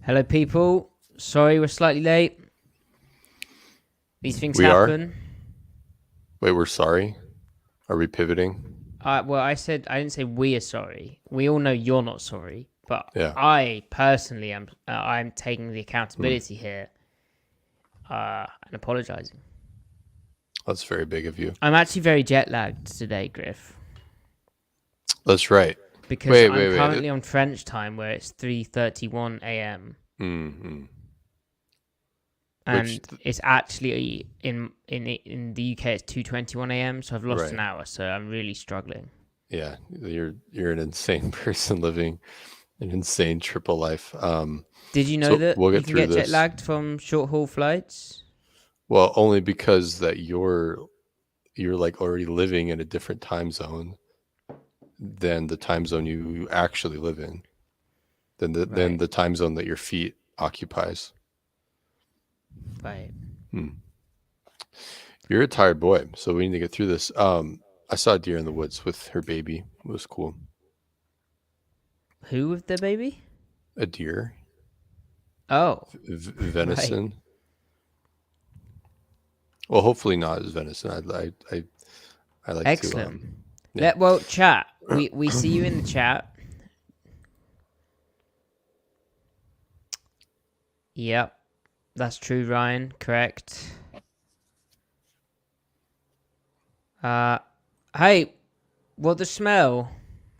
Hello, people. Sorry we're slightly late. These things We are? happen. Wait, we're sorry? Are we pivoting? Well, I didn't say we are sorry. We all know you're not sorry, but Yeah. I personally am. I'm taking the Hmm. accountability here and apologising. That's very big of you. I'm actually very jet lagged today, Griff, That's right. because Wait, I'm wait, wait. currently on French time where it's 3:31 a.m. Mm-hmm. Which, and it's actually in the UK it's 2:21 a.m. So I've lost an right. hour. So I'm really struggling. Yeah, you're an insane person living an insane triple life. Did you know So that we'll you get can through get jet this. lagged from short haul flights? Well, only because that you're like already living in a different time zone than the time zone you actually live in, than Right, the time zone that your feet occupies. right. Hmm. You're a tired boy, so we need to get through this. I saw a deer in the woods with her baby. It was cool. Who with the baby? A deer, Oh, right. venison. Well, hopefully not as venison. I like to Excellent. yeah. Chat. We see you in the chat. Yep, that's true, Ryan. Correct. Uh, hey, what the smell?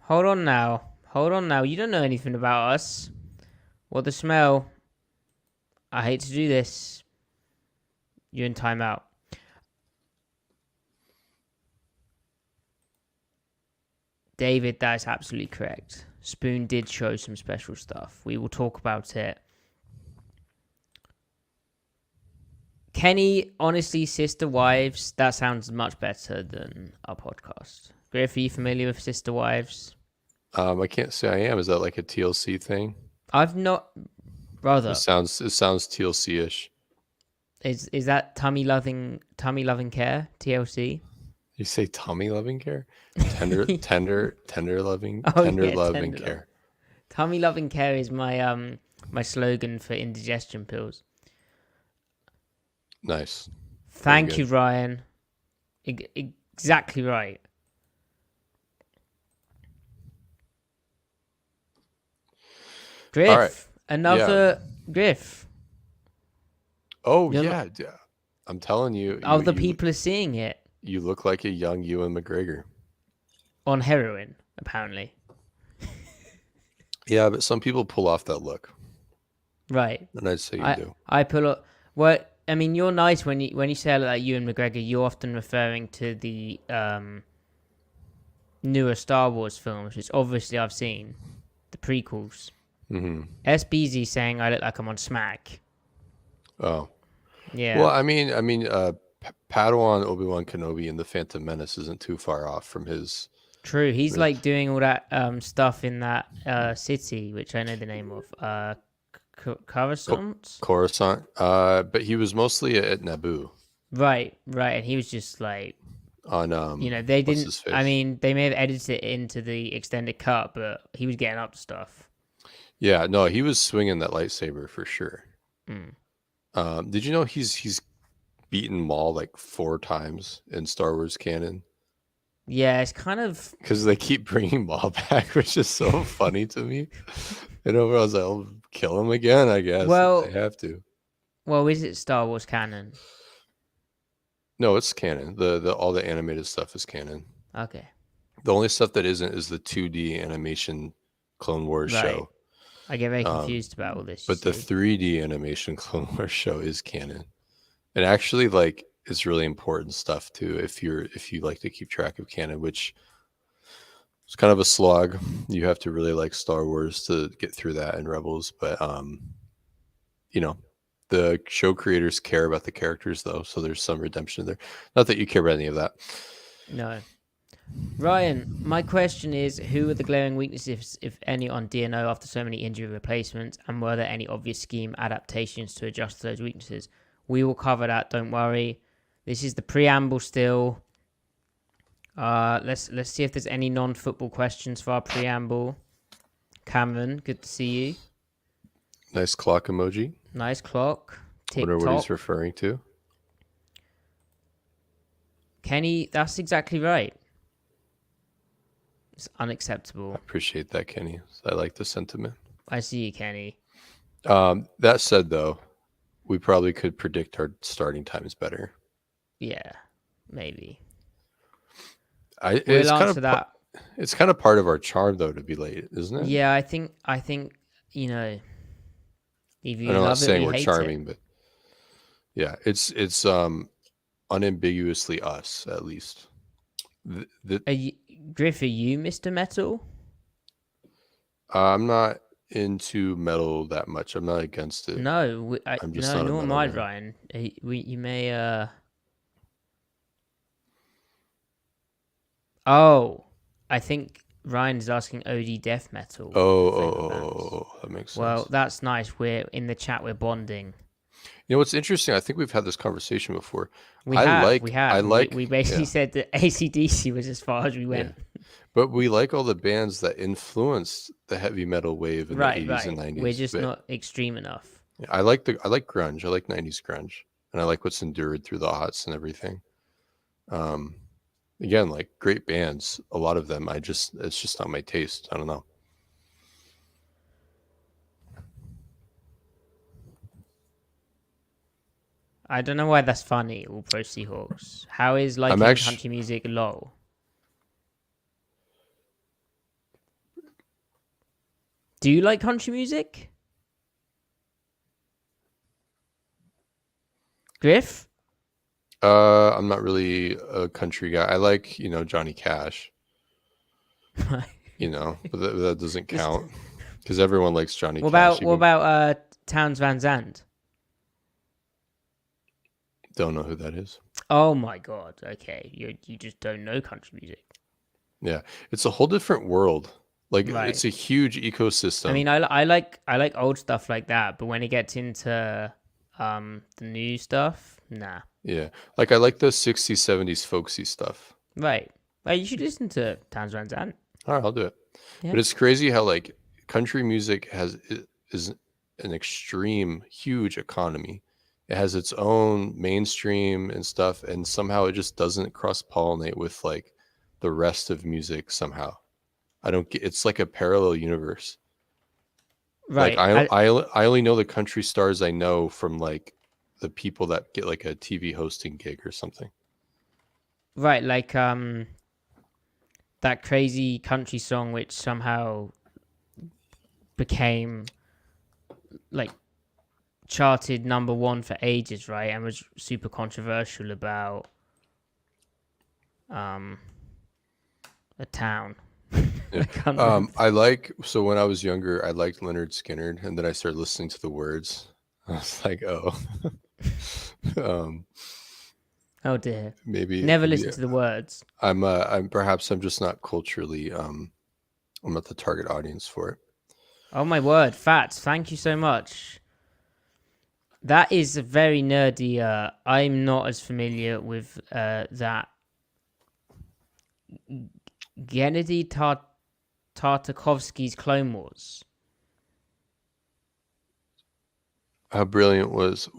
Hold on now. Hold on now. You don't know anything about us. What the smell? I hate to do this. You're in timeout. David, that is absolutely correct. Spoon did show some special stuff. We will talk about it. Kenny, honestly, Sister Wives, that sounds much better than our podcast. Griff, are you familiar with Sister Wives? I can't say I am. Is that like a TLC thing? I've not. It Brother, sounds TLC-ish. is that tummy loving care? TLC? You say tummy loving care? Oh Tender yeah, loving tender love. care. Tummy loving care is my slogan for indigestion pills. Nice. Very Thank you, good. Ryan. Exactly right. All right. Griff, Yeah. another Griff. Oh You're not, yeah. I'm telling you, other people are seeing it you look like a young Ewan McGregor. on heroin, apparently. Yeah, but some people pull off that look, Right. and I'd say you I do. I pull up. Well, I mean, you're nice when you say like you and McGregor. You're often referring to the newer Star Wars films, which obviously I've seen the prequels. Hmm. SBZ saying I look like I'm on Smack. Oh. Well, Yeah, Padawan Obi-Wan Kenobi in The Phantom Menace isn't too far off from his. true. He's From his like doing all that stuff in that city, which I know the name of. Coruscant. Coruscant. But he was mostly at Naboo Right, right, and he was just like on they what's didn't. his I face? mean, they may have edited it into the extended cut, but he was getting up to stuff. Yeah, no, he was swinging that lightsaber for sure. Mm. Did you know he's beaten Maul like 4 times in Star Wars canon? Yeah, it's kind of Because they keep bringing Maul back, which is so funny to me. And everyone's like, "I'll kill him again, I guess if they well, have to." is it Star Wars canon? No, it's canon. The all the animated stuff is canon. Okay, The only stuff that isn't is the 2D animation Clone Wars right. show. I get very Um, confused about all this. You but the see, 3D animation Clone Wars show is canon. And actually, like, it's really important stuff too. If you like to keep track of canon, which is kind of a slog. You have to really like Star Wars to get through that and Rebels. But you know, the show creators care about the characters though, so there's some redemption there. Not that you care about any of that. no. Ryan, my question is: who are the glaring weaknesses, if any, on DNO after so many injury replacements, and were there any obvious scheme adaptations to adjust to those weaknesses? We will cover that. Don't worry. This is the preamble still. Let's see if there's any non-football questions for our preamble. Cameron, good to see you. Nice clock emoji. Nice clock. Wonder what he's TikTok. referring to. Kenny, that's exactly right. It's I unacceptable. appreciate that, Kenny. I like the sentiment. I see you, Kenny. That said, though, we probably could predict our starting times better. Yeah, maybe. It's kind of that. It's kind of part of our charm, though, to be late, isn't it? Yeah, I think you know, if you I'm not love it, saying you we're hate charming, it. but yeah, it's unambiguously us, at least. Griff, are you Mr. Metal? I'm not into metal that much. I'm not against it. No, I'm just no, not a nor am metal I, guy. Ryan. You may. Oh, I think Ryan is asking OD death metal. Oh, that makes sense. Well, that's nice. We're in the chat. We're bonding. You know what's interesting? I think we've had this conversation before. We have. We basically yeah. said that AC/DC was as far as we went. Yeah. But we like all the bands that influenced the heavy metal wave in the 80s and 90s. We're just not extreme enough. I like grunge. I like 90s grunge. And I like what's endured through the aughts and everything. Again, like great bands, a lot of them. It's just not my taste. I don't know. I don't know why that's funny. All pro Seahawks. How is liking country music low? Do you like country music, Griff? I'm not really a country guy. I like, Johnny Cash. But that doesn't count because everyone likes Johnny Cash. What about Towns Van Zandt? Don't know who that is. Oh my god! Okay, you just don't know country music. Yeah, it's a whole different world. Like It's a huge ecosystem. I mean, I like old stuff like that, but when it gets into the new stuff, nah. Yeah, like I like the 60s, 70s folksy stuff. Right. Well, you should listen to Towns Van Zandt. All right, I'll do it. Yeah. But it's crazy how like country music is an extreme, huge economy. It has its own mainstream and stuff, and somehow it just doesn't cross-pollinate with like the rest of music somehow. It's like a parallel universe. Right. Like I only know the country stars I know from like the people that get like a TV hosting gig or something. Right, like that crazy country song which somehow became like charted #1 for ages, right? And was super controversial about a town. Yeah. So when I was younger, I liked Leonard Skinner, and then I started listening to the words. I was like, oh. Oh dear. Maybe never listen to the words. I'm just not culturally I'm not the target audience for it. Oh my word, Fats, thank you so much. That is very nerdy. I'm not as familiar with that. Gennady Tartakovsky's Clone Wars. How brilliant was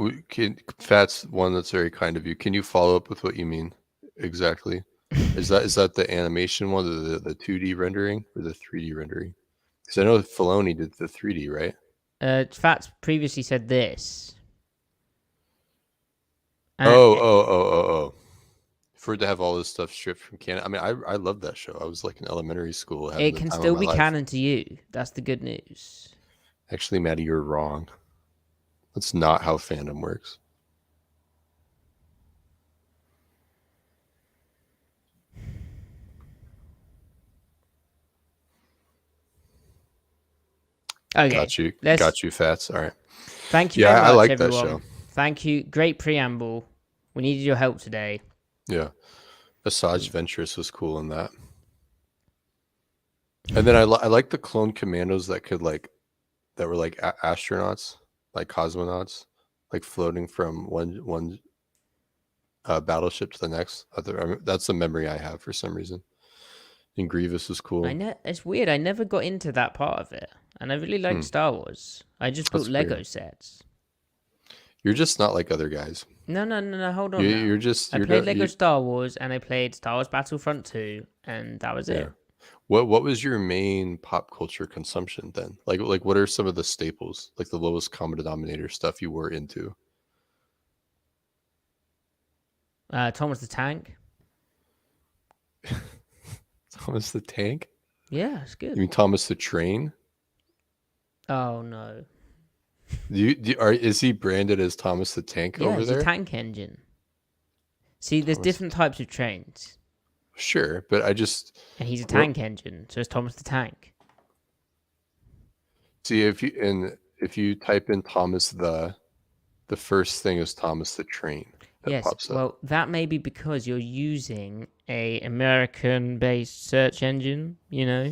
Fats? One, that's very kind of you. Can you follow up with what you mean exactly? Is that the animation one, the 2D rendering or the 3D rendering? Because I know Filoni did the 3D, right? Fats previously said this. Oh. For it to have all this stuff stripped from canon. I mean, I love that show. I was like in elementary school. It can still be canon to you. That's the good news. Actually, Matty, you're wrong. That's not how fandom works. Okay. Got you, Fats. All right. Thank you very much, I like everyone. that show. Thank you. Great preamble. We needed your help today. Yeah. Asajj Ventress was cool in that. And then I like the clone commandos that were like astronauts, like cosmonauts, like floating from one battleship to the next. That's the memory I have for some reason. And Grievous was cool. It's weird. I never got into that part of it. and I really liked Star Wars. I just built That's Lego weird. sets. You're just not like other guys. No, hold You, on now. you're just I you're played not, Lego you, Star Wars, and I played Star Wars Battlefront 2, and that was yeah. it. What was your main pop culture consumption then? Like what are some of the staples, like the lowest common denominator stuff you were into? Thomas the Tank. Thomas the Tank? Yeah, it's You good. mean Thomas the Train? Oh no. Is he branded as Thomas the Tank Yeah, over it's a there? tank engine. See, there's Thomas, different types of trains, sure, but I just and he's a what tank engine, so it's Thomas the Tank. see if you type in Thomas the first thing is Thomas the Train that Yes, pops up. well, that may be because you're using a American-based search engine. You know,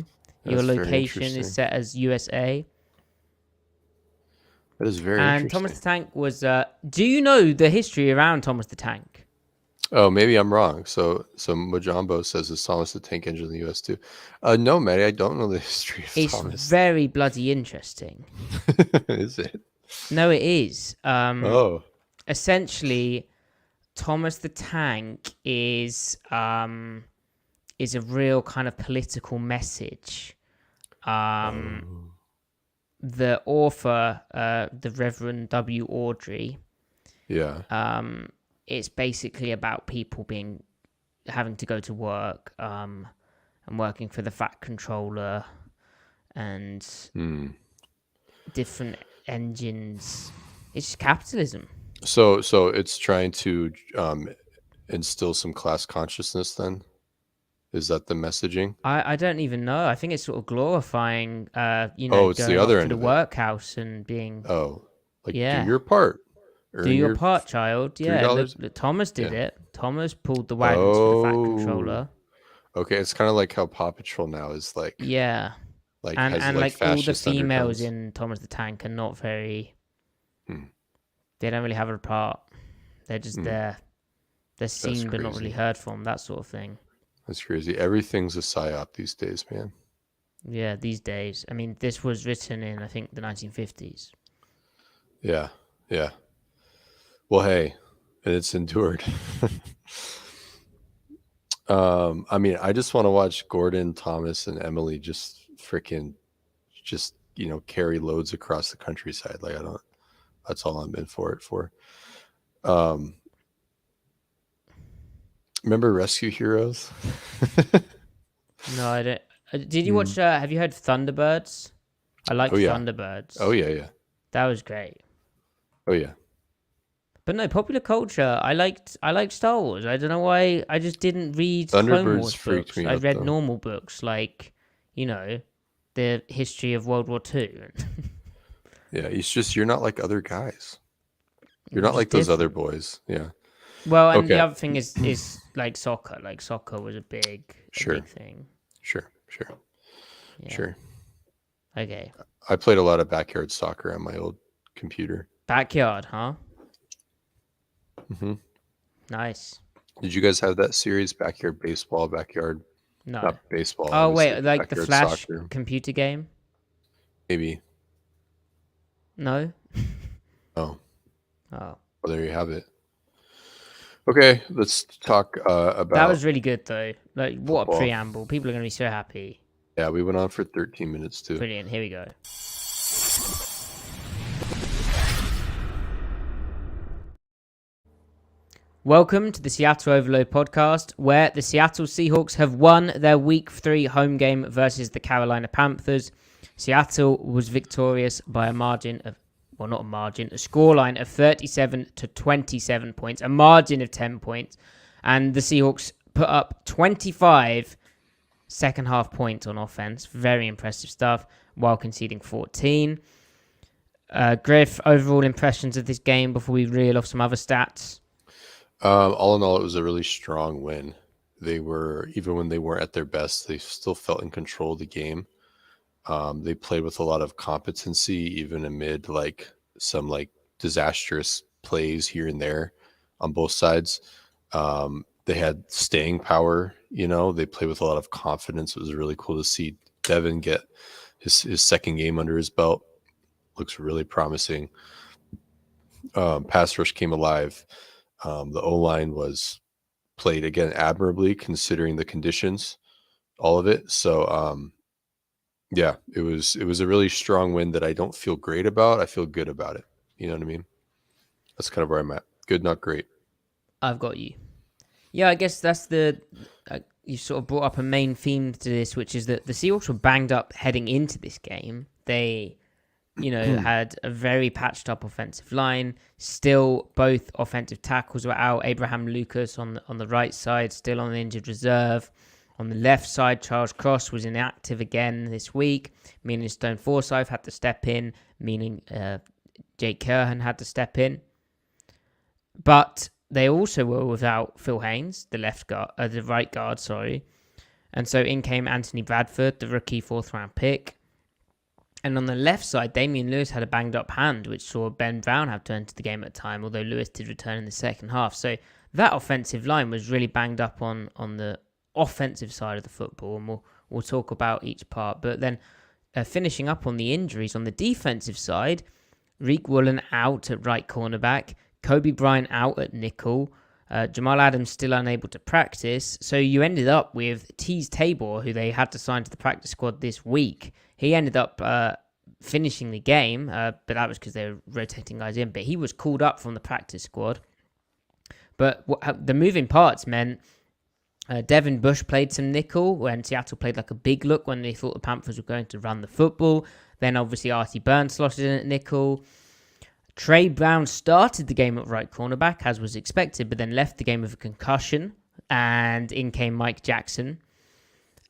your That's very location is interesting. set as USA. That is very And Thomas interesting. the Tank was. Do you know the history around Thomas the Tank? Oh, maybe I'm wrong. So Mojambo says it's Thomas the Tank Engine in the US too. No, Matty, I don't know the history of It's Thomas. very bloody interesting. Is it? No, it is. Oh. Essentially, Thomas the Tank is a real kind of political message. The author, the Reverend W. Audrey, Yeah. it's basically about people having to go to work and working for the fat controller and different engines. It's just capitalism. So it's trying to instill some class consciousness then? Is that the messaging? I don't even know. I think it's sort of glorifying, It's the going other off to end the of it. workhouse and being, Oh, like do yeah. your part. Do Earn your part, child. Yeah, $3. look, Thomas did Yeah. it. Thomas pulled the wagons for the fat Oh. controller. Okay, it's kind of like how Paw Patrol now is like Yeah. like And has and like like all the fascist females undertones. in Thomas the Tank are not very. Hmm. They don't really have a part. They're just there. They're seen but not really crazy. heard from. That sort of thing. That's crazy. Everything's a psyop these days, man. Yeah, these days. I mean, this was written in I think the 1950s. Yeah. Yeah. Well, hey, and it's endured. I mean, I just want to watch Gordon, Thomas, and Emily just freaking carry loads across the countryside. Like I don't that's all I'm in for it for. Remember Rescue Heroes? No, I don't. Did you watch? Have you heard Thunderbirds? I liked Oh, yeah. Thunderbirds. Oh yeah. That was great. Oh yeah. But no, popular culture. I liked Star Wars. I don't know why. I just didn't read Clone Thunderbirds Wars freaked books. me I out, read though. normal books like, the history of World War II. Yeah, it's just you're not like other guys. You're We're not like just those other different. boys. Yeah. Well, and the Okay. other thing is like soccer. Like soccer was a big thing. Sure. Yeah. Sure. Okay. I played a lot of backyard soccer on my old computer. Backyard, huh? Mm-hmm. Nice. Did you guys have that series, Backyard Baseball, Backyard? No. Not baseball. Oh obviously, wait, like the Backyard Flash Soccer. computer game? Maybe. No. Oh. Oh. Well, there you have it. Okay, let's talk about. That was really good though. Like what football. a preamble. People are gonna be so happy. Yeah, we went on for 13 minutes too. Brilliant. Here we go. Welcome to the Seattle Overload podcast, where the Seattle Seahawks have won their Week 3 home game versus the Carolina Panthers. Seattle was victorious by a margin of, well, not a margin, a scoreline of 37-27 points, a margin of 10 points, and the Seahawks put up 25 second half points on offense. Very impressive stuff, while conceding 14. Griff, overall impressions of this game before we reel off some other stats? All in all, it was a really strong win. They were, even when they weren't at their best, they still felt in control of the game. They played with a lot of competency, even amid some disastrous plays here and there on both sides. They had staying power, they played with a lot of confidence. It was really cool to see Devin get his second game under his belt. Looks really promising. Pass rush came alive. The O-line was played again admirably considering the conditions, all of it. So yeah, it was a really strong win that I don't feel great about. I feel good about it. You know what I mean? That's kind of where I'm at. Good, not great. I've got you. Yeah, I guess that's you sort of brought up a main theme to this, which is that the Seahawks were banged up heading into this game. They, had a very patched up offensive line. Still, both offensive tackles were out. Abraham Lucas on the right side, still on the injured reserve. On the left side, Charles Cross was inactive again this week, meaning Stone Forsyth had to step in, meaning Jake Kerhan had to step in. But they also were without Phil Haynes, the right guard, and so in came Anthony Bradford, the rookie 4th-round pick. And on the left side, Damian Lewis had a banged-up hand, which saw Ben Brown have to enter the game at the time, although Lewis did return in the second half. So that offensive line was really banged up on the offensive side of the football, and we'll talk about each part. But then finishing up on the injuries, on the defensive side, Reek Woolen out at right cornerback, Kobe Bryant out at nickel, Jamal Adams still unable to practice. So you ended up with Tease Tabor, who they had to sign to the practice squad this week. He ended up finishing the game, but that was because they were rotating guys in. But he was called up from the practice squad. But the moving parts meant Devin Bush played some nickel when Seattle played like a big look when they thought the Panthers were going to run the football. Then obviously Artie Burns slotted in at nickel. Trey Brown started the game at right cornerback, as was expected, but then left the game with a concussion. And in came Mike Jackson.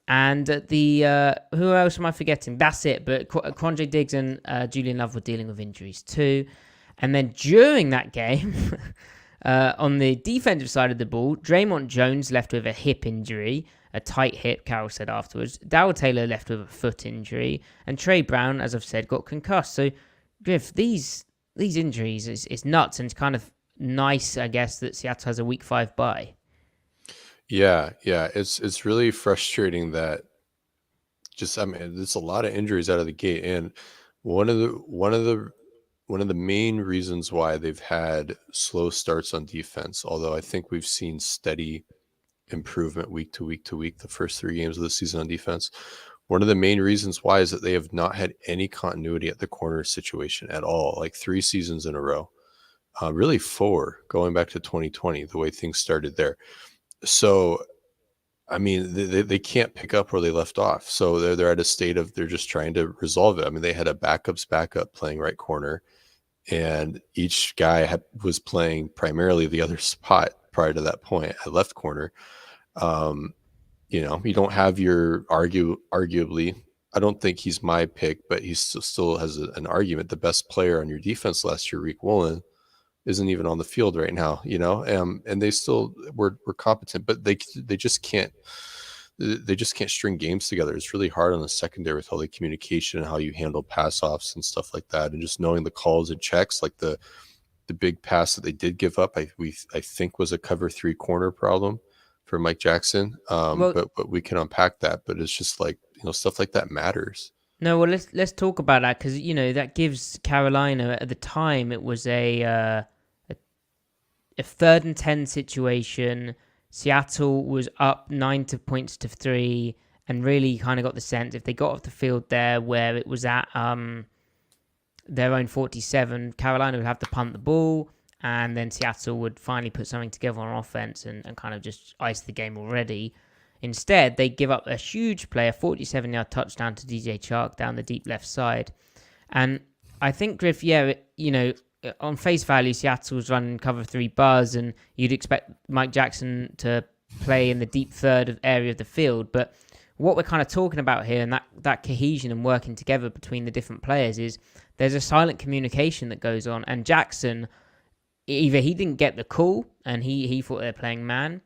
And who else am I forgetting? That's it. But Quandre Diggs and Julian Love were dealing with injuries too. And then during that game, on the defensive side of the ball, Draymond Jones left with a hip injury, a tight hip, Carroll said afterwards. Darrell Taylor left with a foot injury. And Trey Brown, as I've said, got concussed. So, Griff, these injuries is nuts, and it's kind of nice, I guess, that Seattle has a week 5 bye. Yeah, it's really frustrating that there's a lot of injuries out of the gate, and one of the main reasons why they've had slow starts on defense, although I think we've seen steady improvement week to week the first 3 games of the season on defense. One of the main reasons why is that they have not had any continuity at the corner situation at all, like 3 seasons in a row. Really 4, going back to 2020, the way things started there. So, I mean, they can't pick up where they left off. So they're at a state of they're just trying to resolve it. I mean, they had a backup playing right corner, and each guy was playing primarily the other spot prior to that point at left corner. You don't have your arguably, I don't think he's my pick, but he still has an argument. The best player on your defense last year, Reek Woolen, isn't even on the field right now, and they still were competent, but they just can't string games together. It's really hard on the secondary with all the communication and how you handle pass offs and stuff like that, and just knowing the calls and checks, like the big pass that they did give up, I think was a cover 3 corner problem for Mike Jackson. But we can unpack that. But it's just like, stuff like that matters. No, well, let's talk about that, because that gives Carolina, at the time it was a 3rd and 10 situation. Seattle was up 9 points to 3, and really kind of got the sense if they got off the field there where it was at their own 47, Carolina would have to punt the ball, and then Seattle would finally put something together on offense and kind of just ice the game already. Instead, they give up a huge play, a 47-yard touchdown to DJ Chark down the deep left side. And I think, Griff, on face value, Seattle's running cover 3 bars, and you'd expect Mike Jackson to play in the deep third area of the field. But what we're kind of talking about here, and that cohesion and working together between the different players, is there's a silent communication that goes on. And Jackson, either he didn't get the call and he thought they're playing man,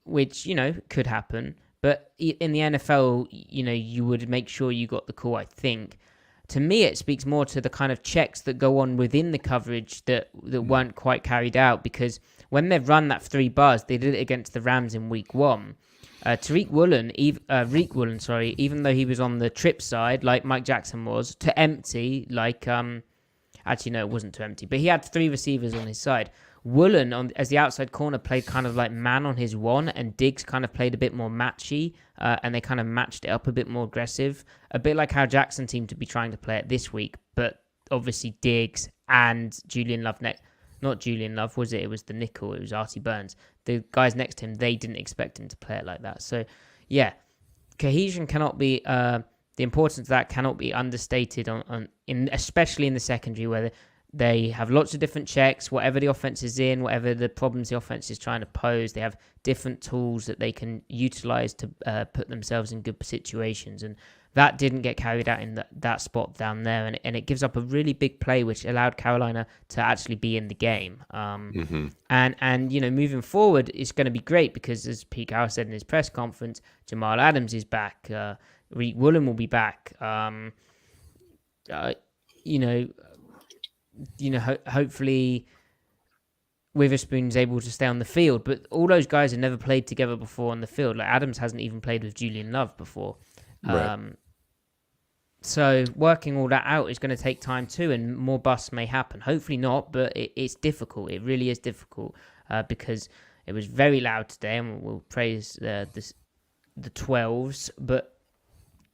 which, could happen. But in the NFL, you would make sure you got the call, I think. To me, it speaks more to the kind of checks that go on within the coverage that weren't quite carried out, because when they've run that 3 bars, they did it against the Rams in week 1. Reek Woolen, sorry, even though he was on the trip side, like Mike Jackson was, to empty, like, actually, no, it wasn't to empty, but he had 3 receivers on his side. Woolen, as the outside corner, played kind of like man on his one, and Diggs kind of played a bit more matchy, and they kind of matched it up a bit more aggressive, a bit like how Jackson seemed to be trying to play it this week, but obviously Diggs and Julian Love, not Julian Love, was it? It was the nickel, it was Artie Burns. The guys next to him, they didn't expect him to play it like that. So, yeah, cohesion cannot be, the importance of that cannot be understated, especially in the secondary, where they have lots of different checks, whatever the offense is in, whatever the problems the offense is trying to pose. They have different tools that they can utilize to put themselves in good situations. And that didn't get carried out in that spot down there. And it gives up a really big play, which allowed Carolina to actually be in the game. And moving forward, it's going to be great because, as Pete Carroll said in his press conference, Jamal Adams is back. Reek Woolen will be back. Hopefully Witherspoon's able to stay on the field, but all those guys have never played together before on the field. Like Adams hasn't even played with Julian Love before. Right. So working all that out is going to take time too, and more busts may happen. Hopefully not, but it's difficult. It really is difficult because it was very loud today, and we'll praise the 12s, but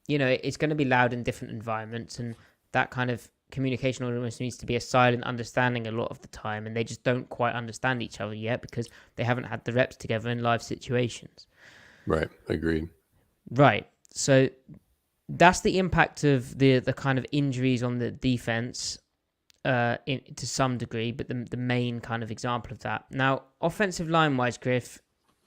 it's going to be loud in different environments, and that kind of communication almost needs to be a silent understanding a lot of the time, and they just don't quite understand each other yet because they haven't had the reps together in live situations. Right. Agreed. Right. So that's the impact of the kind of injuries on the defense to some degree, but the main kind of example of that. Now, offensive line-wise, Griff,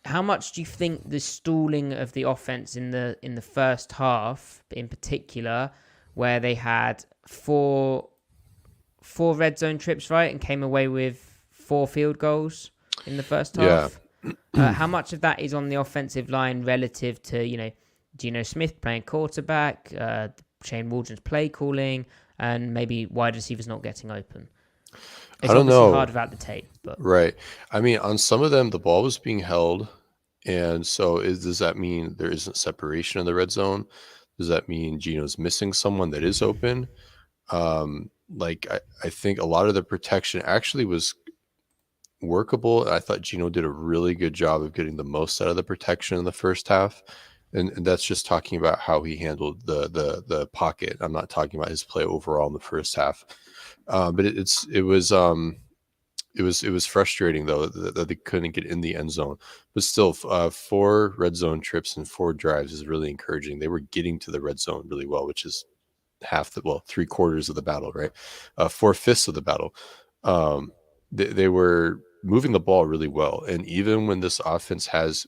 how much do you think the stalling of the offense in the first half, in particular, where they had four red zone trips, right, and came away with 4 field goals in the first half? Yeah. How much of that is on the offensive line relative to, Geno Smith playing quarterback, Shane Waldron's play calling, and maybe wide receivers not getting open? It's I don't know. Hard without the tape, but right. I mean, on some of them, the ball was being held, and so does that mean there isn't separation in the red zone? Does that mean Geno's missing someone that is open? I think a lot of the protection actually was workable. I thought Geno did a really good job of getting the most out of the protection in the first half. And that's just talking about how he handled the pocket. I'm not talking about his play overall in the first half. But it was frustrating though that they couldn't get in the end zone. But still, 4 red zone trips and 4 drives is really encouraging. They were getting to the red zone really well, which is 3/4 of the battle, right? 4/5 of the battle. They were moving the ball really well, and even when this offense has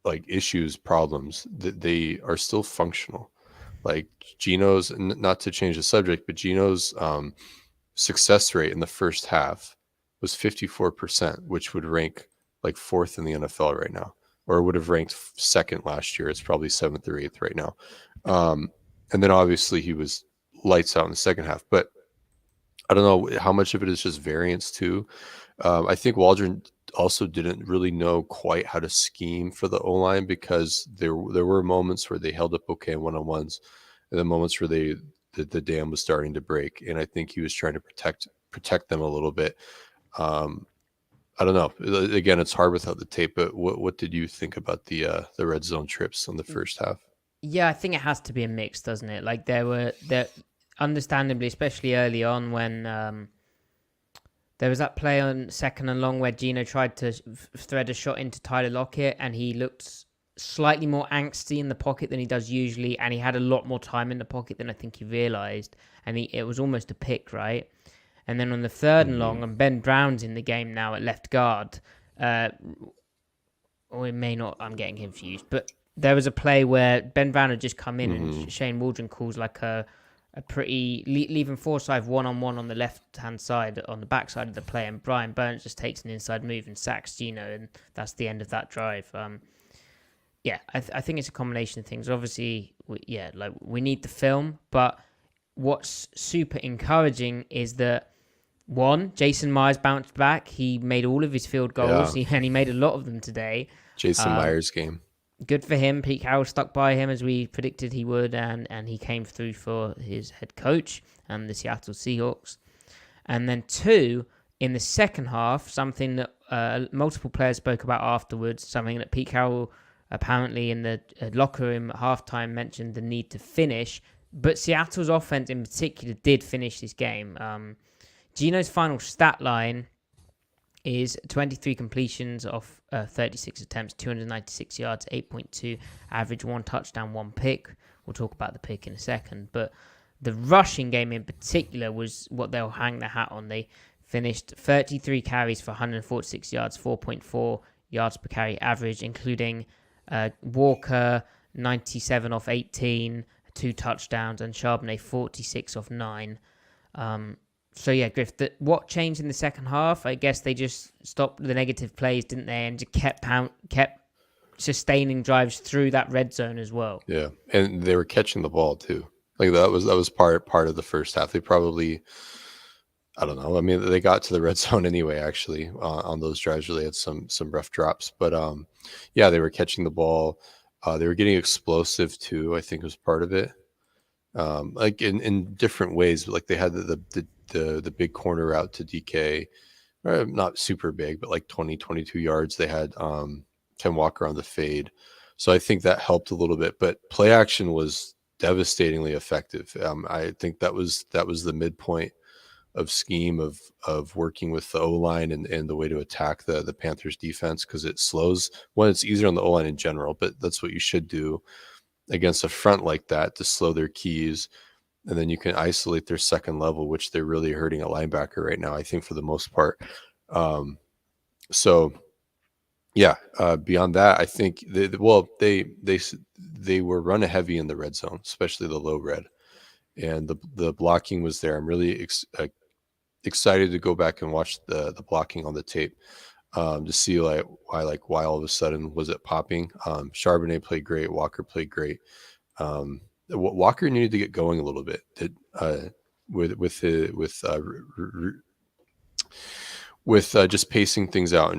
like issues, problems, they are still functional. Like Geno's, not to change the subject, but Geno's success rate in the first half was 54%, which would rank like 4th in the NFL right now, or would have ranked 2nd last year. It's probably 7th or 8th right now. And then obviously he was lights out in the second half, but I don't know how much of it is just variance too. I think Waldron also didn't really know quite how to scheme for the O-line because there were moments where they held up okay in one-on-ones, and then moments where the dam was starting to break, and I think he was trying to protect them a little bit. I don't know. Again, it's hard without the tape, but what did you think about the red zone trips in the first half? Yeah, I think it has to be a mix, doesn't it? Like there understandably, especially early on when there was that play on 2nd and long where Geno tried to thread a shot into Tyler Lockett, and he looked slightly more angsty in the pocket than he does usually, and he had a lot more time in the pocket than I think he realized, and it was almost a pick, right? And then on the 3rd and long, and Ben Brown's in the game now at left guard, or it may not, I'm getting confused, but there was a play where Ben Brown had just come in and Shane Waldron calls like a pretty, leaving Forsyth one-on-one on the left-hand side, on the back side of the play, and Brian Burns just takes an inside move and sacks Geno, and that's the end of that drive. I think it's a combination of things. Obviously, we need the film, but what's super encouraging is that, one, Jason Myers bounced back. He made all of his field goals, and he made a lot of them today. Jason Myers game. good for him. Pete Carroll stuck by him as we predicted he would, and he came through for his head coach and the Seattle Seahawks. And then 2, in the second half, something that multiple players spoke about afterwards, something that Pete Carroll apparently in the locker room at halftime mentioned the need to finish. But Seattle's offense in particular did finish this game. Geno's final stat line is 23 completions off 36 attempts, 296 yards, 8.2 average, 1 touchdown, 1 pick. We'll talk about the pick in a second. But the rushing game in particular was what they'll hang their hat on. They finished 33 carries for 146 yards, 4.4 yards per carry average, including Walker, 97 off 18, 2 touchdowns, and Charbonnet, 46 off 9. So yeah, Griff, what changed in the second half? I guess they just stopped the negative plays, didn't they? And just kept sustaining drives through that red zone as well. Yeah, and they were catching the ball too. Like that was part of the first half. They probably, I don't know. I mean, they got to the red zone anyway. Actually, on those drives, really had some rough drops. But yeah, they were catching the ball. They were getting explosive too. I think was part of it. Like in different ways. Like they had the big corner route to DK, not super big, but like 22 yards. They had Ken Walker on the fade. So I think that helped a little bit. But play action was devastatingly effective. I think that was the midpoint of scheme of working with the O-line and the way to attack the Panthers defense, because it slows. One, it's easier on the O-line in general, but that's what you should do against a front like that, to slow their keys. And then you can isolate their second level, which they're really hurting a linebacker right now, I think, for the most part. So yeah, beyond that, I think they were run heavy in the red zone, especially the low red, and the blocking was there. I'm really excited to go back and watch the blocking on the tape, to see why all of a sudden was it popping. Charbonnet played great. Walker played great. Walker needed to get going a little bit with just pacing things out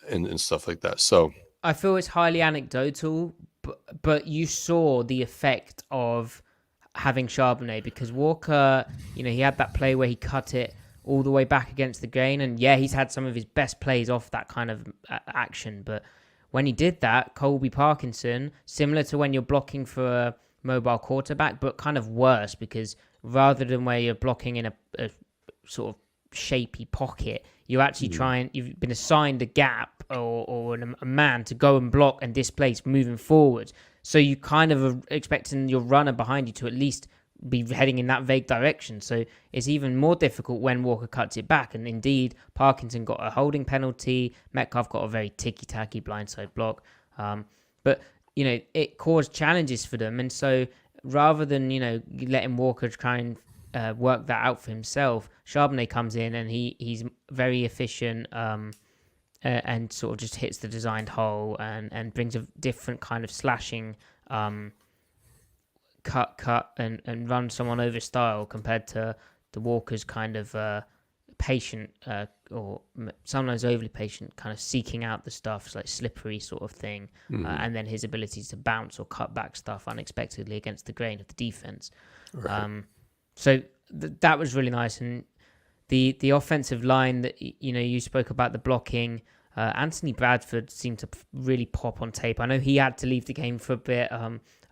and stuff like that. So I feel it's highly anecdotal, but you saw the effect of having Charbonnet, because Walker, he had that play where he cut it all the way back against the grain, and yeah, he's had some of his best plays off that kind of action. But when he did that, Colby Parkinson, similar to when you're blocking for a mobile quarterback, but kind of worse, because rather than where you're blocking in a sort of shapy pocket, you're actually you've been assigned a gap or a man to go and block and displace moving forward. So you kind of are expecting your runner behind you to at least be heading in that vague direction. So it's even more difficult when Walker cuts it back. And indeed, Parkinson got a holding penalty. Metcalf got a very ticky-tacky blindside block. But, it caused challenges for them. And so rather than, letting Walker try and work that out for himself, Charbonnet comes in and he's very efficient and sort of just hits the designed hole and brings a different kind of slashing cut and run someone over style compared to the Walker's kind of patient or sometimes overly patient, kind of seeking out the stuff, like slippery sort of thing, and then his ability to bounce or cut back stuff unexpectedly against the grain of the defense. Right. So that was really nice. And the offensive line that you spoke about, the blocking. Anthony Bradford seemed to really pop on tape. I know he had to leave the game for a bit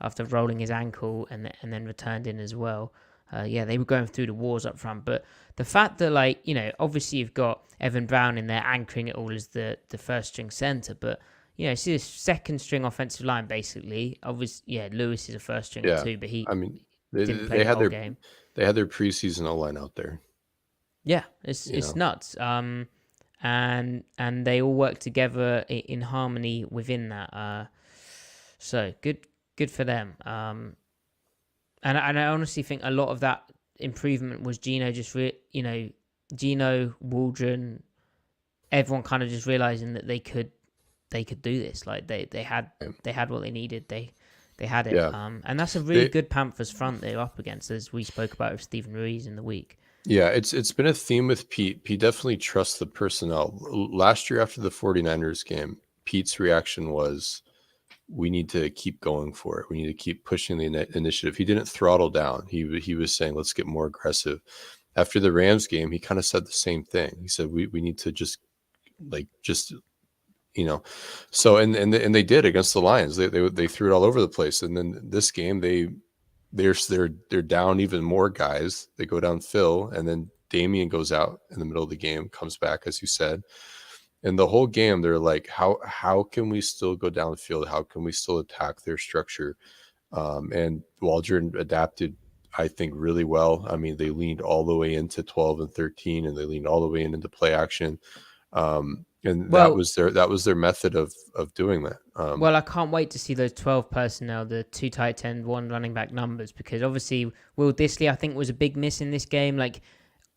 after rolling his ankle and then returned in as well. They were going through the wars up front. But the fact that, obviously you've got Evan Brown in there anchoring it all as the first string center. But, it's a second string offensive line, basically. Obviously, Lewis is a first string too, but didn't play the whole game. They had their preseason O-line out there. Yeah, it's nuts. And they all work together in harmony within that. So good for them. And I honestly think a lot of that improvement was Geno Geno, Waldron, everyone kind of just realizing that they could do this. Like they had what they needed. They had it. Yeah. And that's a really good Panthers front they're up against, as we spoke about with Stephen Ruiz in the week. Yeah, it's been a theme with Pete. Pete definitely trusts the personnel. Last year after the 49ers game, Pete's reaction was, we need to keep going for it. We need to keep pushing the initiative. He didn't throttle down. He was saying, let's get more aggressive. After the Rams game, he kind of said the same thing. He said, we need to just so and they did against the Lions. They threw it all over the place. And then this game, they're down even more guys. They go down Phil, and then Damian goes out in the middle of the game, comes back, as you said. And the whole game, they're like, how can we still go downfield? How can we still attack their structure? And Waldron adapted, I think, really well. I mean, they leaned all the way into 12 and 13, and they leaned all the way into play action. And that was their method of doing that. Well, I can't wait to see those 12 personnel, the 2 tight end, 1 running back numbers, because obviously Will Dissly, I think, was a big miss in this game. Like,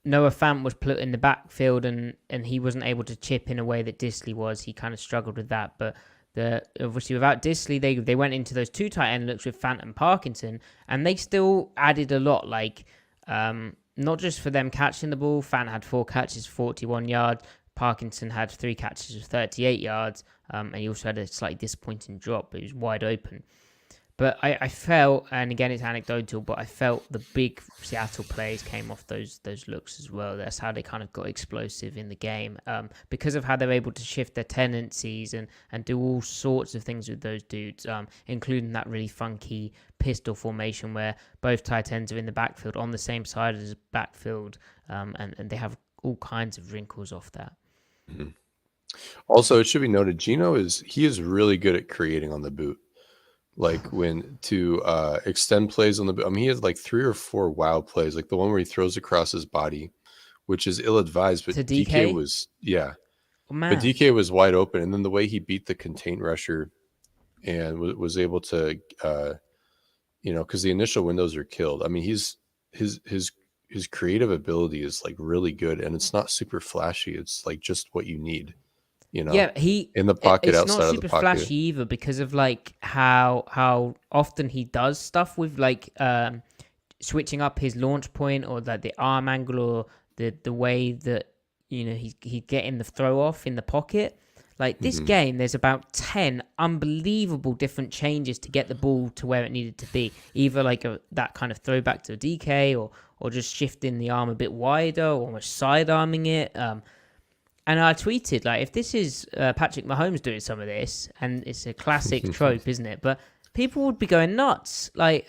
Noah Fant was put in the backfield, and he wasn't able to chip in a way that Dissly was. He kind of struggled with that. But obviously without Dissly, they went into those 2 tight end looks with Fant and Parkinson, and they still added a lot. Like, not just for them catching the ball. Fant had 4 catches, 41 yards. Parkinson had 3 catches of 38 yards, and he also had a slightly disappointing drop, but he was wide open. But I felt, and again it's anecdotal, but I felt the big Seattle plays came off those looks as well. That's how they kind of got explosive in the game, because of how they're able to shift their tendencies and do all sorts of things with those dudes, including that really funky pistol formation where both tight ends are in the backfield on the same side as the backfield, and they have all kinds of wrinkles off that. Mm-hmm. Also, it should be noted, Geno is really good at creating on the boot. Like when to extend plays on the boot. I mean, he has like 3 or 4 wild plays, like the one where he throws across his body, which is ill-advised, but DK was, oh, but DK was wide open. And then the way he beat the contain rusher and was able to, because the initial windows are killed. I mean, his creative ability is like really good, and it's not super flashy. It's like just what you need. Yeah, he in the pocket, it's outside not of super the pocket. flashy either, because of like how often he does stuff with like switching up his launch point, or like the arm angle, or the way that he getting the throw off in the pocket. Like this game, there's about 10 unbelievable different changes to get the ball to where it needed to be. Either like that kind of throwback to a DK, or just shifting the arm a bit wider, or almost sidearming it. And I tweeted, like, if this is Patrick Mahomes doing some of this, and it's a classic trope, isn't it? But people would be going nuts. Like,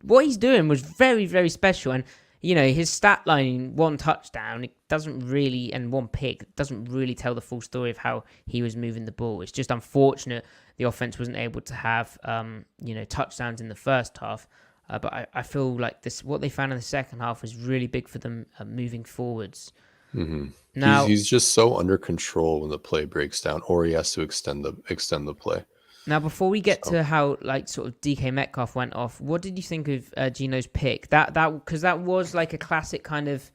what he's doing was very, very special. And, his stat line, 1 touchdown, it doesn't really, and 1 pick, doesn't really tell the full story of how he was moving the ball. It's just unfortunate the offense wasn't able to have, touchdowns in the first half. But I feel like what they found in the second half was really big for them moving forwards. Mm-hmm. Now he's just so under control when the play breaks down, or he has to extend the play. Now, before we get to how like sort of DK Metcalf went off, what did you think of Geno's pick? That because that was like a classic kind of,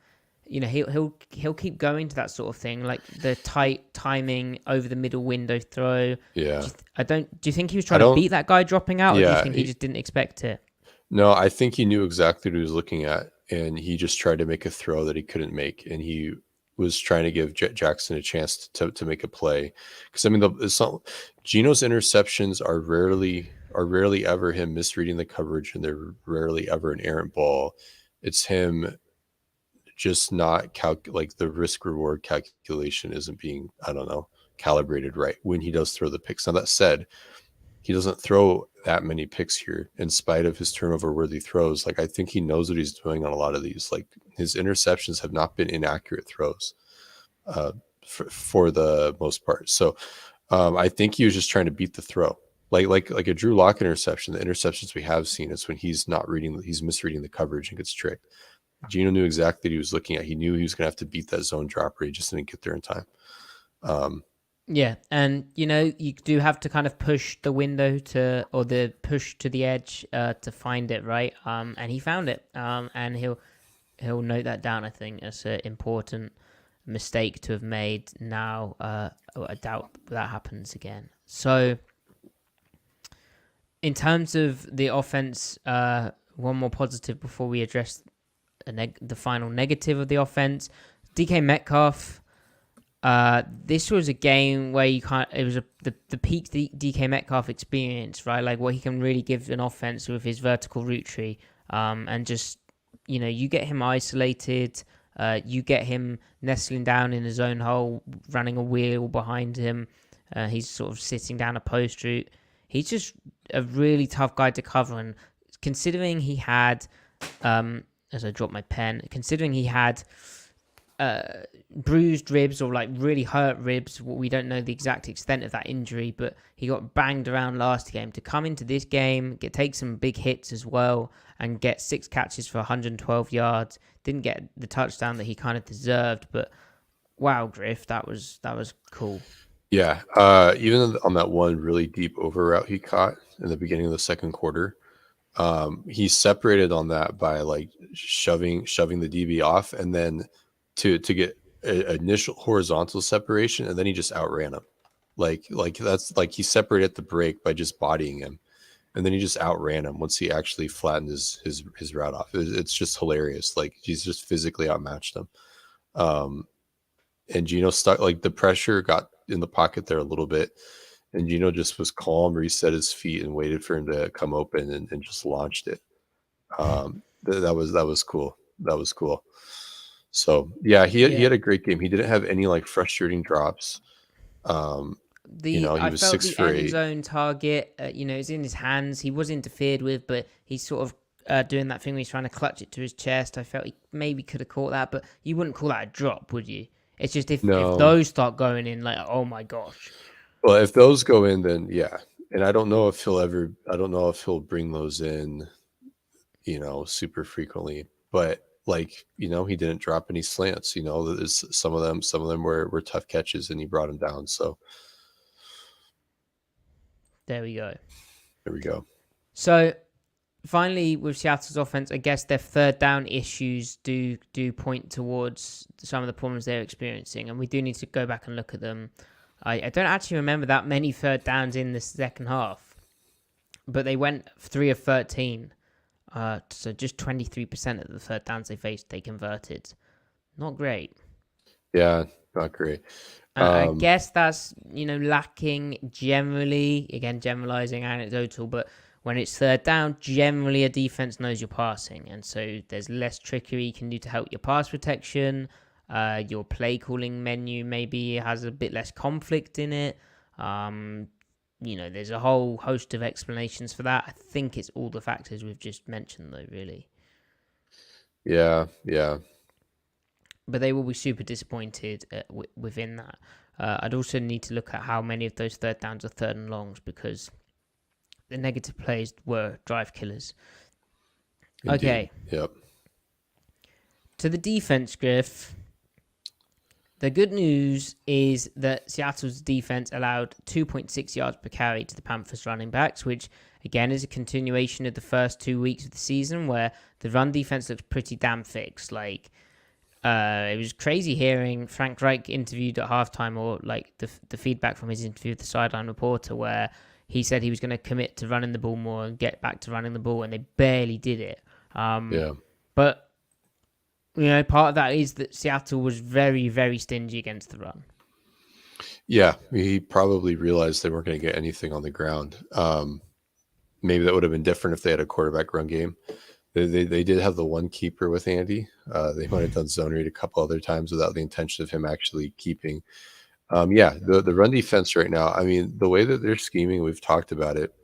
he'll keep going to that sort of thing, like the tight timing over the middle window throw. Yeah, do you think he was trying to beat that guy dropping out, or do you think he just didn't expect it? No, I think he knew exactly what he was looking at, and he just tried to make a throw that he couldn't make, and he was trying to give Jackson a chance to make a play. Because I mean, Geno's interceptions are rarely ever him misreading the coverage, and they're rarely ever an errant ball. It's him just not like the risk reward calculation isn't being, I don't know, calibrated right when he does throw the picks. Now that said, he doesn't throw that many picks here in spite of his turnover-worthy throws. Like, I think he knows what he's doing on a lot of these. Like, his interceptions have not been inaccurate throws for the most part. So I think he was just trying to beat the throw. Like a Drew Lock interception. The interceptions we have seen is when he's misreading the coverage and gets tricked. Geno knew exactly what he was looking at. He knew he was going to have to beat that zone dropper. He just didn't get there in time. Yeah, and you do have to kind of push the window or the push to the edge to find it, right? And he found it, and he'll note that down. I think it's an important mistake to have made. Now, I doubt that happens again. So, in terms of the offense, one more positive before we address the final negative of the offense. DK Metcalf. This was a game where you can't. It was the peak DK Metcalf experience, right? Like what he can really give an offense with his vertical route tree, and just you get him isolated. You get him nestling down in his own hole, running a wheel behind him. He's sort of sitting down a post route. He's just a really tough guy to cover, and considering he had, as I drop my pen, considering he had bruised ribs or like really hurt ribs. We don't know the exact extent of that injury, but he got banged around last game. To come into this game, take some big hits as well, and get 6 catches for 112 yards. Didn't get the touchdown that he kind of deserved, but wow, Griff, that was cool. Yeah, even on that one really deep over route he caught in the beginning of the second quarter, he separated on that by like shoving the DB off, and then to get initial horizontal separation, and then he just outran him. Like that's like he separated the break by just bodying him, and then he just outran him once he actually flattened his route off. It's just hilarious. Like he's just physically outmatched him. And Geno stuck, like the pressure got in the pocket there a little bit, and Geno just was calm, reset his feet, and waited for him to come open and just launched it. That was cool. That was cool. So yeah, he had a great game. He didn't have any like frustrating drops. He was 6 for 8. End zone target, is in his hands. He was interfered with, but he's sort of doing that thing where he's trying to clutch it to his chest. I felt he maybe could have caught that, but you wouldn't call that a drop, would you? It's just if those start going in, like, oh my gosh. Well, if those go in, then yeah. And I don't know if he'll bring those in, super frequently. But like, he didn't drop any slants. Some of them were tough catches, and he brought them down. So there we go. So finally, with Seattle's offense, I guess their third down issues do point towards some of the problems they're experiencing, and we do need to go back and look at them. I don't actually remember that many third downs in the second half, but they went 3 of 13. So just 23% of the third downs they faced, they converted. Not great. Yeah, not great. I guess that's, lacking generally, again, generalizing, anecdotal, but when it's third down, generally a defense knows you're passing. And so there's less trickery you can do to help your pass protection. Your play calling menu maybe has a bit less conflict in it. There's a whole host of explanations for that. I think it's all the factors we've just mentioned, though, really. Yeah. But they will be super disappointed within that. I'd also need to look at how many of those third downs are third and longs, because the negative plays were drive killers. Indeed. Okay. Yep. To the defense, Griff. The good news is that Seattle's defense allowed 2.6 yards per carry to the Panthers running backs, which again is a continuation of the first 2 weeks of the season where the run defense looks pretty damn fixed. Like, it was crazy hearing Frank Reich interviewed at halftime, or like the feedback from his interview with the sideline reporter, where he said he was going to commit to running the ball more and get back to running the ball, and they barely did it. But part of that is that Seattle was very, very stingy against the run. Yeah, he probably realized they weren't going to get anything on the ground. Maybe that would have been different if they had a quarterback run game. They did have the one keeper with Andy. They might have done zone read a couple other times without the intention of him actually keeping. The run defense right now, I mean, the way that they're scheming, we've talked about it.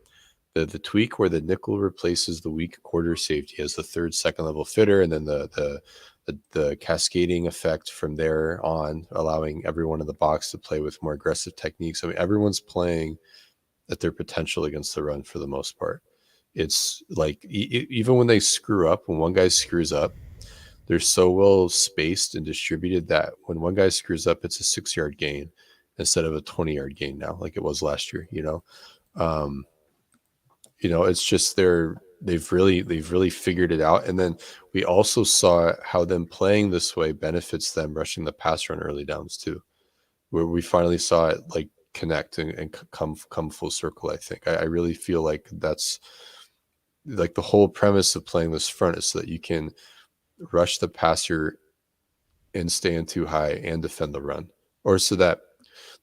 The tweak where the nickel replaces the weak quarter safety as the third, second level fitter, and then the cascading effect from there on, allowing everyone in the box to play with more aggressive techniques. I mean, everyone's playing at their potential against the run for the most part. It's like even when they screw up, when one guy screws up, they're so well spaced and distributed that when one guy screws up, it's a 6-yard gain instead of a 20-yard gain now, like it was last year. It's just they've really figured it out. And then we also saw how them playing this way benefits them rushing the pass run early downs too, where we finally saw it like connect and come full circle. I think I really feel like that's like the whole premise of playing this front is so that you can rush the passer and stand too high and defend the run. or so that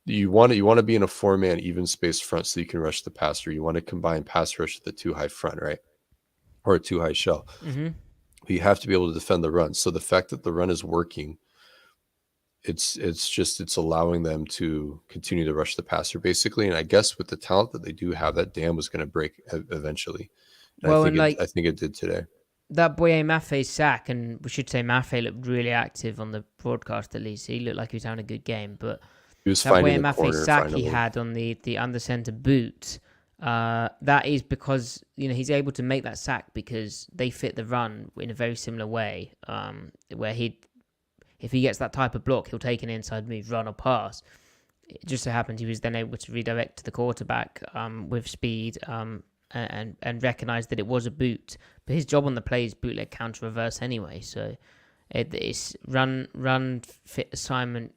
you want to be in a 4-man even space front so you can rush the passer. You want to combine pass rush with a 2 high front, right? Or a 2 high shell. Mm-hmm. But you have to be able to defend the run. So the fact that the run is working, it's allowing them to continue to rush the passer basically. And I guess with the talent that they do have, that dam was going to break eventually. And Well, I think it did today. That Boye Maffei sack, and we should say Maffei looked really active on the broadcast at least. He looked like he was having a good game, but He was that finding Boye the Maffei corner. sack he had on the under center boot, that is because he's able to make that sack because they fit the run in a very similar way. Where if he gets that type of block, he'll take an inside move, run or pass. It just so happened he was then able to redirect to the quarterback with speed. And recognized that it was a boot, but his job on the play is bootleg counter reverse anyway. So it's run fit assignment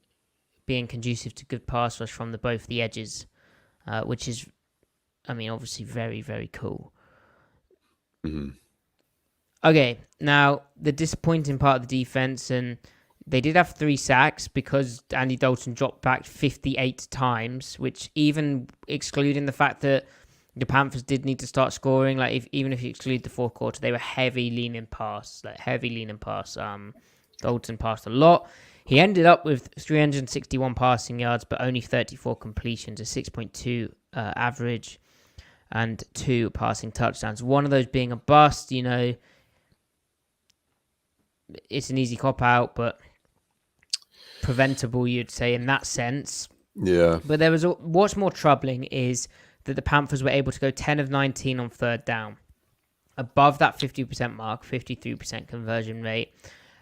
being conducive to good pass rush from both the edges, which is, obviously very, very cool. Mm-hmm. Okay, now the disappointing part of the defense, and they did have 3 sacks because Andy Dalton dropped back 58 times, which even excluding the fact that the Panthers did need to start scoring. Like even if you exclude the fourth quarter, they were heavy leaning pass. Dalton passed a lot. He ended up with 361 passing yards, but only 34 completions, a 6.2 average, and 2 passing touchdowns. One of those being a bust. It's an easy cop out, but preventable, you'd say, in that sense. Yeah. But what's more troubling is that the Panthers were able to go 10 of 19 on third down, above that 50% mark, 53% conversion rate.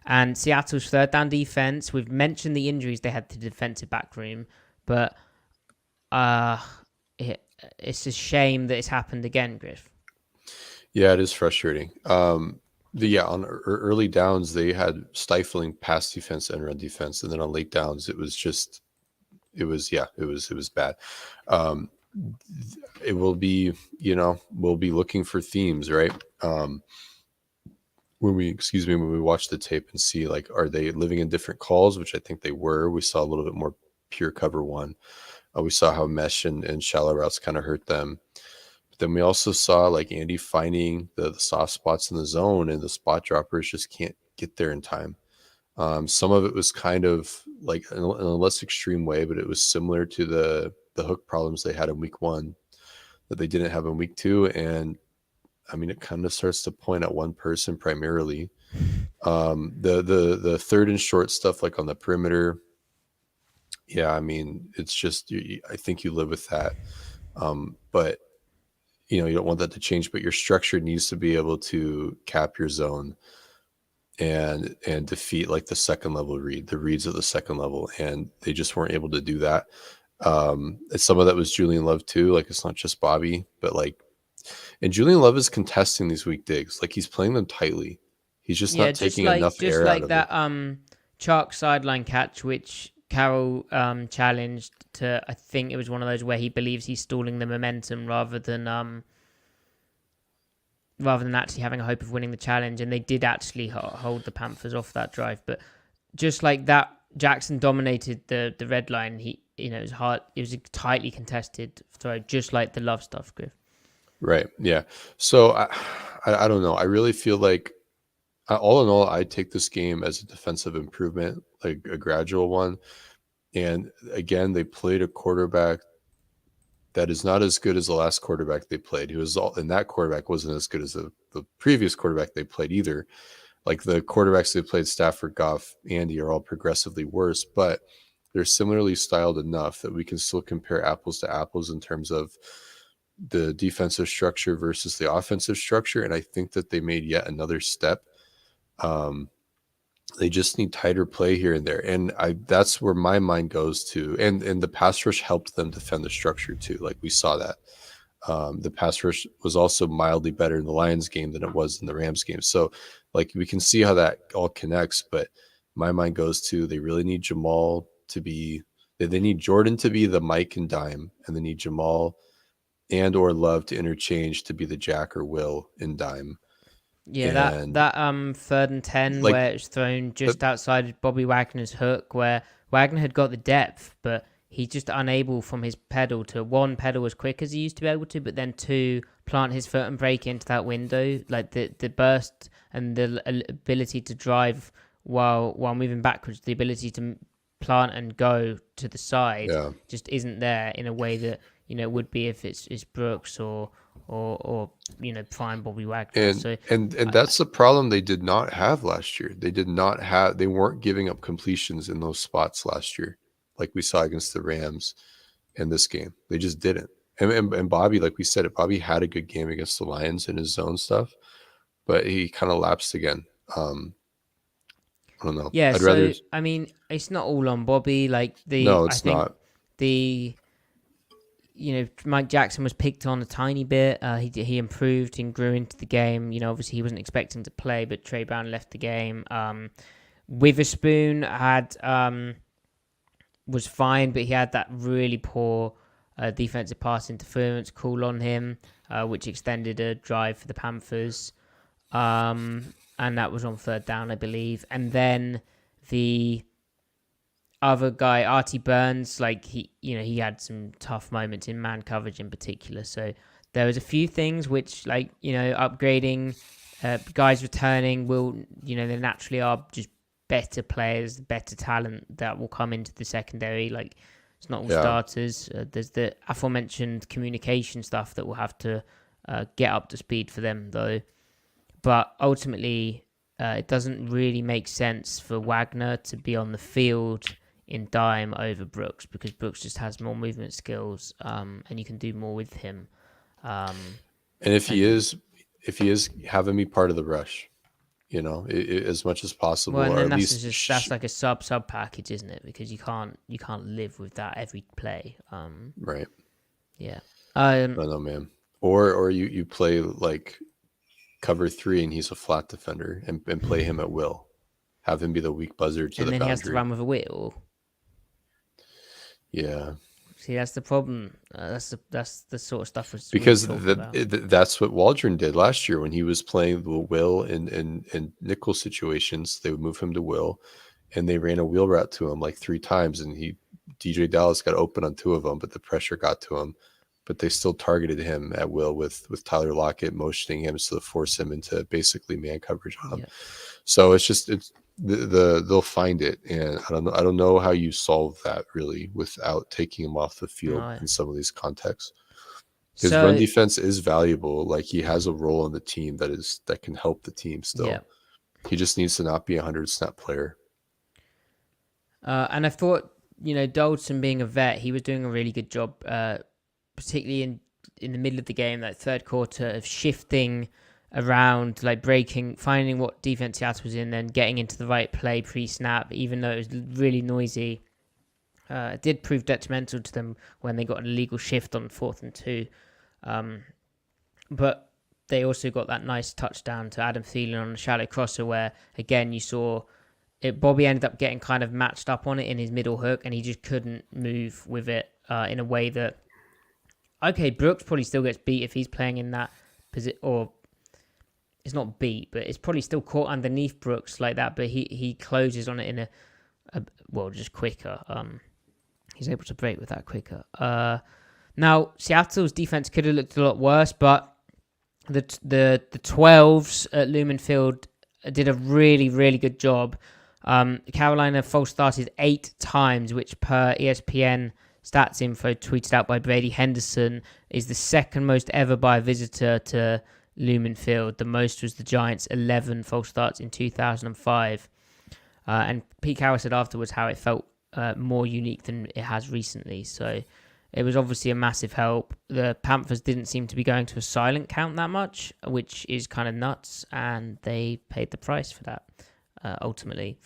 And Seattle's third down defense, we've mentioned the injuries they had to the defensive back room, but it's a shame that it's happened again, Griff. Yeah, it is frustrating. On early downs, they had stifling pass defense and run defense. And then on late downs, it was bad. It will be, we'll be looking for themes, right? When we watch the tape and see, like, are they living in different calls, which I think they were. We saw a little bit more pure cover one. We saw how mesh and shallow routes kind of hurt them. But then we also saw, like, Andy finding the soft spots in the zone, and the spot droppers just can't get there in time. Some of it was kind of like in a less extreme way, but it was similar to the hook problems they had in week 1 that they didn't have in week 2. And it kind of starts to point at one person primarily. The third and short stuff, like on the perimeter. Yeah. It's just, I think you live with that. But you don't want that to change, but your structure needs to be able to cap your zone and defeat, like, the second level the reads of the second level. And they just weren't able to do that. Some of that was Julian Love too. Like, it's not just Bobby, but and Julian Love is contesting these weak digs. Like, he's playing them tightly. He's just not taking enough air out of that, it. Chark sideline catch, which Carroll challenged to, I think it was one of those where he believes he's stalling the momentum rather than actually having a hope of winning the challenge. And they did actually hold the Panthers off that drive. But just like that, Jackson dominated the red line. It was hard. It was a tightly contested throw, just like the Love stuff, Griff. Right. Yeah. So I don't know. I really feel like, all in all, I take this game as a defensive improvement, like a gradual one. And again, they played a quarterback that is not as good as the last quarterback they played. And that quarterback wasn't as good as the previous quarterback they played either. Like, the quarterbacks they played, Stafford, Goff, Andy, are all progressively worse, but they're similarly styled enough that we can still compare apples to apples in terms of the defensive structure versus the offensive structure. And I think that they made yet another step. They just need tighter play here and there. And that's where my mind goes to. And the pass rush helped them defend the structure too. Like, we saw that. The pass rush was also mildly better in the Lions game than it was in the Rams game. So, like, we can see how that all connects. But my mind goes to, they really need Jamal to be, they need Jordan to be the Mike and dime, and they need Jamal and or Love to interchange to be the Jack or Will and dime. Yeah, that 3rd and 10, like, where it's thrown just outside Bobby Wagner's hook, where Wagner had got the depth, but he's just unable from his pedal to, one, pedal as quick as he used to be able to, but then two, plant his foot and break into that window. Like the burst and the ability to drive while moving backwards, the ability to plant and go to the side just isn't there in a way that, you know, it would be if it's Brooks or you know, prime Bobby Wagner. And that's the problem they did not have last year. They weren't giving up completions in those spots last year, like we saw against the Rams in this game. They just didn't. And Bobby, like we said, Bobby had a good game against the Lions in his zone stuff, but he kind of lapsed again. I don't know. Yeah, I mean, it's not all on Bobby. Like not. You know, Mike Jackson was picked on a tiny bit. He improved and grew into the game. You know, obviously he wasn't expecting to play, but Trey Brown left the game. Witherspoon was fine, but he had that really poor defensive pass interference call on him, which extended a drive for the Panthers. And that was on third down, I believe. And then the other guy, Artie Burns, like he had some tough moments in man coverage in particular. So there was a few things which, like, you know, upgrading, guys returning they naturally are just better players, better talent that will come into the secondary. Like, it's not all starters. There's the aforementioned communication stuff that will have to get up to speed for them, though. But ultimately, it doesn't really make sense for Wagner to be on the field in dime over Brooks, because Brooks just has more movement skills, and you can do more with him. And if he is having me part of the rush, you know, as much as possible. Well, and then or at that's least that's like a sub package, isn't it? Because you can't live with that every play. Right. Yeah. I don't know, man. Or you play like cover 3 and he's a flat defender and play him at will. Have him be the weak buzzer to the boundary. And then he has to run with a wheel. Yeah. See, that's the problem. That's the sort of stuff. Because that's what Waldron did last year when he was playing the Will in nickel situations. They would move him to Will, and they ran a wheel route to him like 3 times, and DJ Dallas got open on 2 of them, but the pressure got to him. But they still targeted him at will with Tyler Lockett motioning him to force him into basically man coverage on him. Yeah. So they'll find it, and I don't know how you solve that really without taking him off the field in some of these contexts. His run defense is valuable. Like, he has a role on the team that can help the team still. Yeah. He just needs to not be a 100-snap player. And I thought, you know, Dalton being a vet, he was doing a really good job, particularly in the middle of the game, that third quarter, of shifting around, like breaking, finding what defense Seattle was in, then getting into the right play pre-snap, even though it was really noisy. It did prove detrimental to them when they got an illegal shift on 4th and 2. But they also got that nice touchdown to Adam Thielen on a shallow crosser where, again, you saw Bobby ended up getting kind of matched up on it in his middle hook, and he just couldn't move with it in a way that, okay, Brooks probably still gets beat if he's playing in that position, or it's not beat, but it's probably still caught underneath Brooks like that, but he closes on it in just quicker. He's able to break with that quicker. Now, Seattle's defense could have looked a lot worse, but the 12s at Lumen Field did a really, really good job. Carolina false started 8 times, which per ESPN stats info tweeted out by Brady Henderson is the second most ever by a visitor to Lumen Field. The most was the Giants' 11 false starts in 2005. And Pete Carroll said afterwards how it felt more unique than it has recently. So it was obviously a massive help. The Panthers didn't seem to be going to a silent count that much, which is kind of nuts, and they paid the price for that ultimately.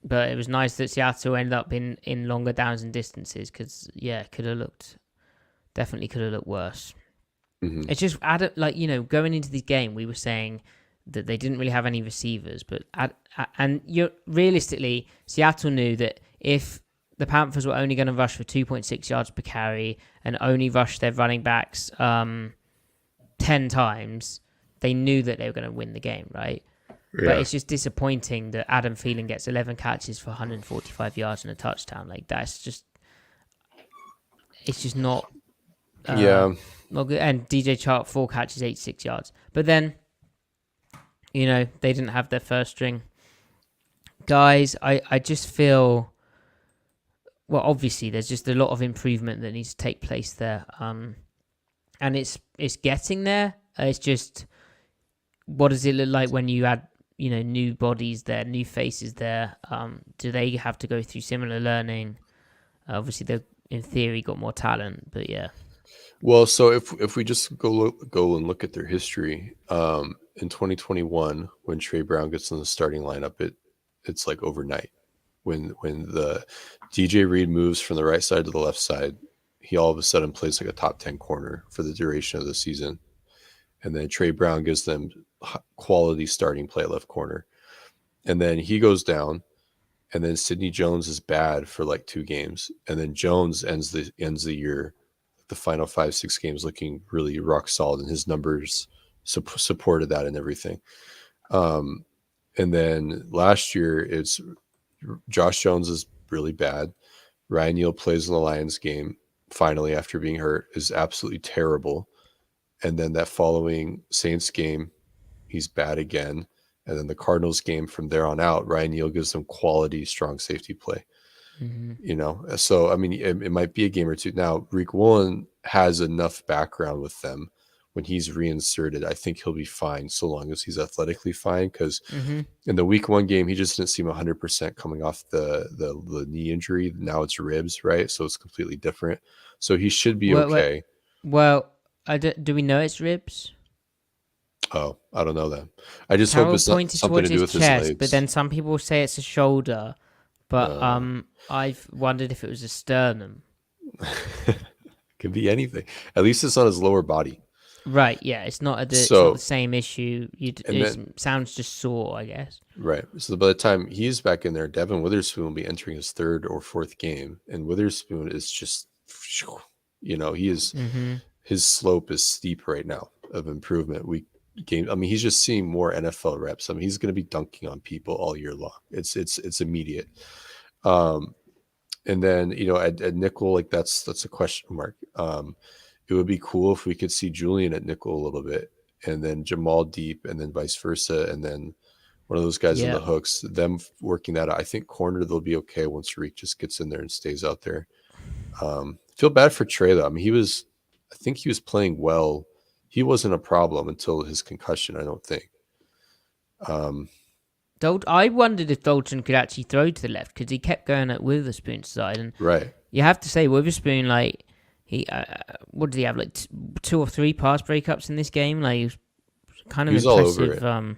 But it was nice that Seattle ended up in longer downs and distances, because, yeah, definitely could have looked worse. Mm-hmm. It's just, like, you know, going into the game, we were saying that they didn't really have any receivers, but realistically, Seattle knew that if the Panthers were only going to rush for 2.6 yards per carry and only rush their running backs 10 times, they knew that they were going to win the game, right? But Yeah. it's just disappointing that Adam Thielen gets 11 catches for 145 yards and a touchdown. Like it's just uh, Yeah. not good. And DJ Chark 4 catches, 86 yards. But then they didn't have their first string guys. I just feel, well, obviously there's just a lot of improvement that needs to take place there. And it's getting there. It's just, what does it look like when you add new bodies there, new faces there? Do they have to go through similar learning? Obviously they've in theory got more talent, but yeah. Well, so if we just go and look at their history, in 2021, when Trey Brown gets in the starting lineup, it's like overnight. When the DJ Reed moves from the right side to the left side, he all of a sudden plays like a top 10 corner for the duration of the season. And then Trey Brown gives them quality starting play at left corner. And then he goes down, and then Sidney Jones is bad for like 2 games. And then Jones ends the year, the final 5-6 games, looking really rock solid, and his numbers supported that and everything. And then last year, it's Josh Jones is really bad. Ryan Neal plays in the Lions game finally after being hurt, is absolutely terrible. And then that following Saints game, he's bad again. And then the Cardinals game, from there on out, Ryan Neal gives them quality, strong safety play. So I mean, it might be a game or two. Now, Rick Woolen has enough background with them. When he's reinserted, I think he'll be fine, so long as he's athletically fine. Because in the week 1 game, he just didn't seem 100% coming off the knee injury. Now it's ribs, right? So it's completely different. So he should be okay. Well, do we know it's ribs? Oh, I don't know that. I just hope Carol it's not pointed something to towards do his with his chest, legs. but then some people say it's a shoulder. But I've wondered if it was a sternum. Could be anything. At least it's on his lower body. Right, yeah, it's not the same issue. It sounds just sore, I guess. Right. So by the time he's back in there, Devin Witherspoon will be entering his 3rd or 4th game, and Witherspoon is just, he is his slope is steep right now of improvement. I mean, he's just seeing more NFL reps. I mean, he's going to be dunking on people all year long. It's immediate. And then at nickel, like that's a question mark. It would be cool if we could see Julian at nickel a little bit, and then Jamal deep, and then vice versa, and then one of those guys in the hooks, them working that out. I think corner, they'll be okay once Reek just gets in there and stays out there. Feel bad for Trey, though. I mean, I think he was playing well. He wasn't a problem until his concussion, I don't think. I wondered if Dalton could actually throw to the left, because he kept going at Witherspoon's side. And right. You have to say, Witherspoon, like, he what did he have, like 2 or 3 pass breakups in this game? Like, he was kind of impressive. All over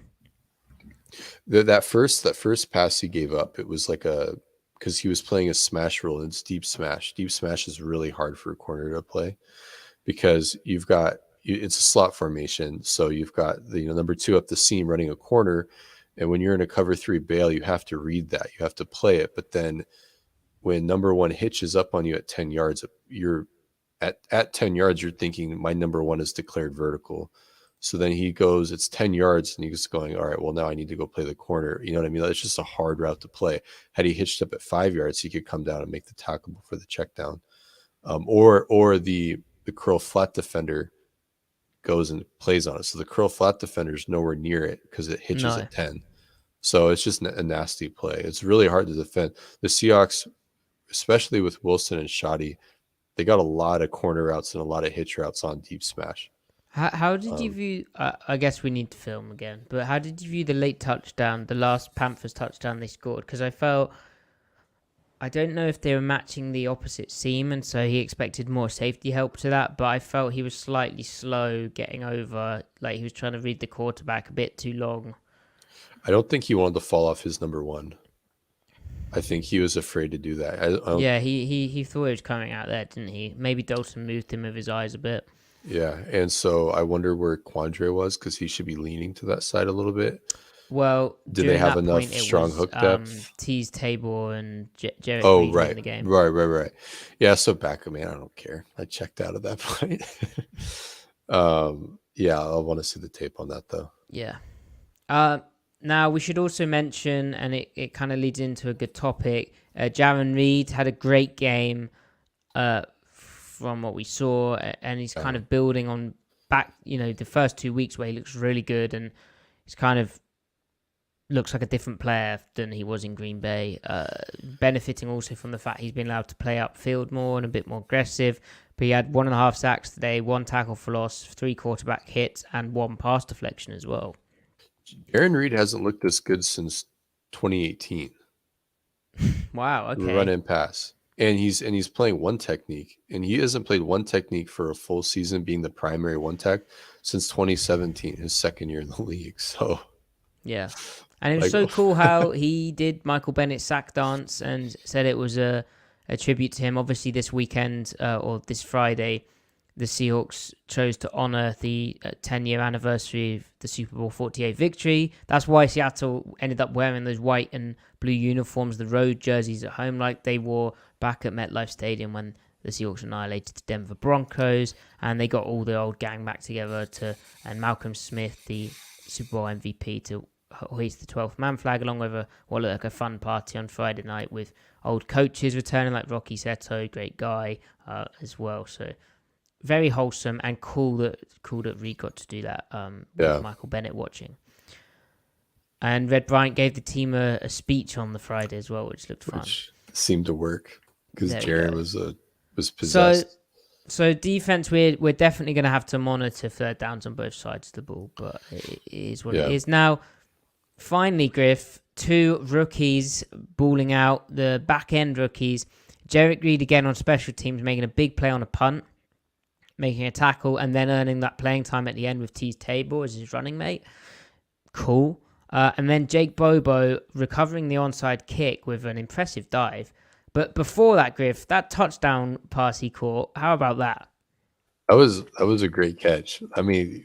it. That first pass he gave up, it was like because he was playing a smash role, and it's deep smash. Deep smash is really hard for a corner to play, because it's a slot formation. So you've got the number 2 up the seam running a corner, and when you're in a cover 3 bail, you have to read that. You have to play it. But then when number 1 hitches up on you at 10 yards, you're at 10 yards, you're thinking my number 1 is declared vertical. So then he goes, it's 10 yards, and he's going, all right, well, now I need to go play the corner. You know what I mean? That's just a hard route to play. Had he hitched up at 5 yards, he could come down and make the tackle before the check down. Or the curl flat defender goes and plays on it. So the curl flat defender is nowhere near it because it hitches at 10. So it's just a nasty play. It's really hard to defend. The Seahawks, especially with Wilson and Shoddy, they got a lot of corner routes and a lot of hitch routes on deep smash. How did you view, I guess we need to film again, but how did you view the late touchdown, the last Panthers touchdown they scored? Because I don't know if they were matching the opposite seam, and so he expected more safety help to that, but I felt he was slightly slow getting over, like he was trying to read the quarterback a bit too long. I don't think he wanted to fall off his number 1. I think he was afraid to do that. Yeah, he thought he was coming out there, didn't he? Maybe Dalton moved him with his eyes a bit. Yeah, and so I wonder where Quandre was, because he should be leaning to that side a little bit. Well, did they have enough strong hook depth? Tease Tabor and Jarrett Reed in the game. Right. Yeah, so back, I don't care. I checked out at that point. Yeah, I want to see the tape on that, though. Yeah. Now, we should also mention, and it kind of leads into a good topic, Jaron Reed had a great game from what we saw, and he's kind of building on back, the first 2 weeks where he looks really good, and he's kind of looks like a different player than he was in Green Bay, benefiting also from the fact he's been allowed to play upfield more and a bit more aggressive. But he had 1.5 sacks today, 1 tackle for loss, 3 quarterback hits, and 1 pass deflection as well. Aaron Reed hasn't looked this good since 2018. Wow, okay. Run and pass. And he's playing one technique, and he hasn't played one technique for a full season being the primary one tech since 2017, his second year in the league. So yeah. And it was so cool how he did Michael Bennett's sack dance and said it was a tribute to him. Obviously, this weekend or this Friday, the Seahawks chose to honor the 10-year anniversary of the Super Bowl 48 victory. That's why Seattle ended up wearing those white and blue uniforms, the road jerseys at home, like they wore back at MetLife Stadium when the Seahawks annihilated the Denver Broncos. And they got all the old gang back together and Malcolm Smith, the Super Bowl MVP, to hoist the 12th man flag, along with what looked like a fun party on Friday night with old coaches returning, like Rocky Seto, great guy as well. So very wholesome and cool that Reed got to do that with Michael Bennett watching. And Red Bryant gave the team a speech on the Friday as well, which looked fun. Which seemed to work because Jaron was possessed. So defense, we're definitely going to have to monitor third downs on both sides of the ball, but it is what it is. Now, finally, Griff, 2 rookies balling out, the back-end rookies. Jarek Reed again on special teams, making a big play on a punt, making a tackle, and then earning that playing time at the end with Tease Tabor as his running mate. Cool. And then Jake Bobo recovering the onside kick with an impressive dive. But before that, Griff, that touchdown pass he caught, how about that? That was a great catch. I mean,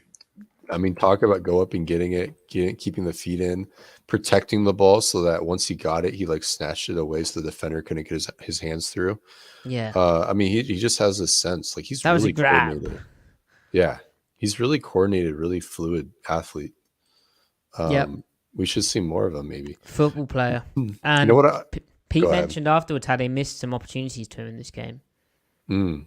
talk about go up and getting it, keeping the feet in, protecting the ball so that once he got it, he like snatched it away so the defender couldn't get his hands through. Yeah. I mean, he just has a sense. Like he's that really was a grab. Coordinated. Yeah. He's really coordinated, really fluid athlete. We should see more of him maybe. Football player. And you know what Pete mentioned afterwards how they missed some opportunities to him in this game. There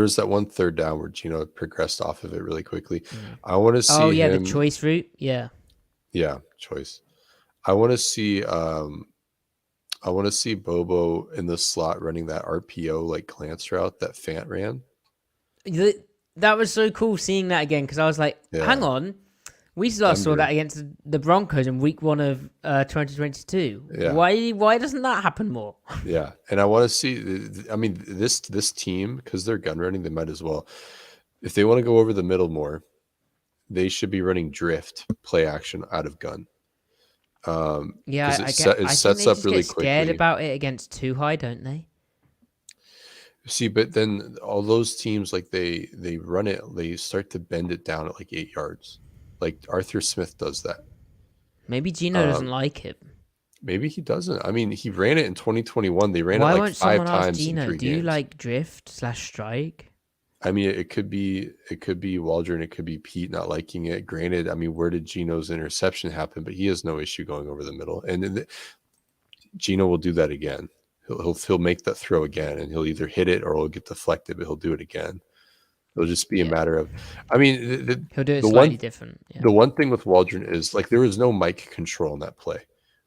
was that one third down where Geno progressed off of it really quickly. I want to see him, the choice route. Yeah, choice. I want to see Bobo in the slot running that RPO like glance route that Fant ran. That was so cool seeing that again because I was like, hang on. We saw that against the Broncos in week 1 of 2022. Yeah. Why doesn't that happen more? Yeah, and I want to see. I mean, this team, because they're gun running, they might as well. If they want to go over the middle more, they should be running drift play action out of gun. It sets up really quickly. Scared about it against too high, don't they? See, but then all those teams like they run it, they start to bend it down at like 8 yards. Like Arthur Smith does that. Maybe Geno doesn't like it. Maybe he doesn't. I mean, he ran it in 2021. They ran it like 5 times Geno, in 3 games. Do you like drift/strike? I mean, it could be Waldron, it could be Pete not liking it. Granted, I mean, where did Geno's interception happen? But he has no issue going over the middle, and Geno will do that again. He'll make that throw again, and he'll either hit it or he'll get deflected, but he'll do it again. It'll just be a matter of, I mean, he'll do it slightly different. Yeah. The one thing with Waldron is like there was no mic control in that play.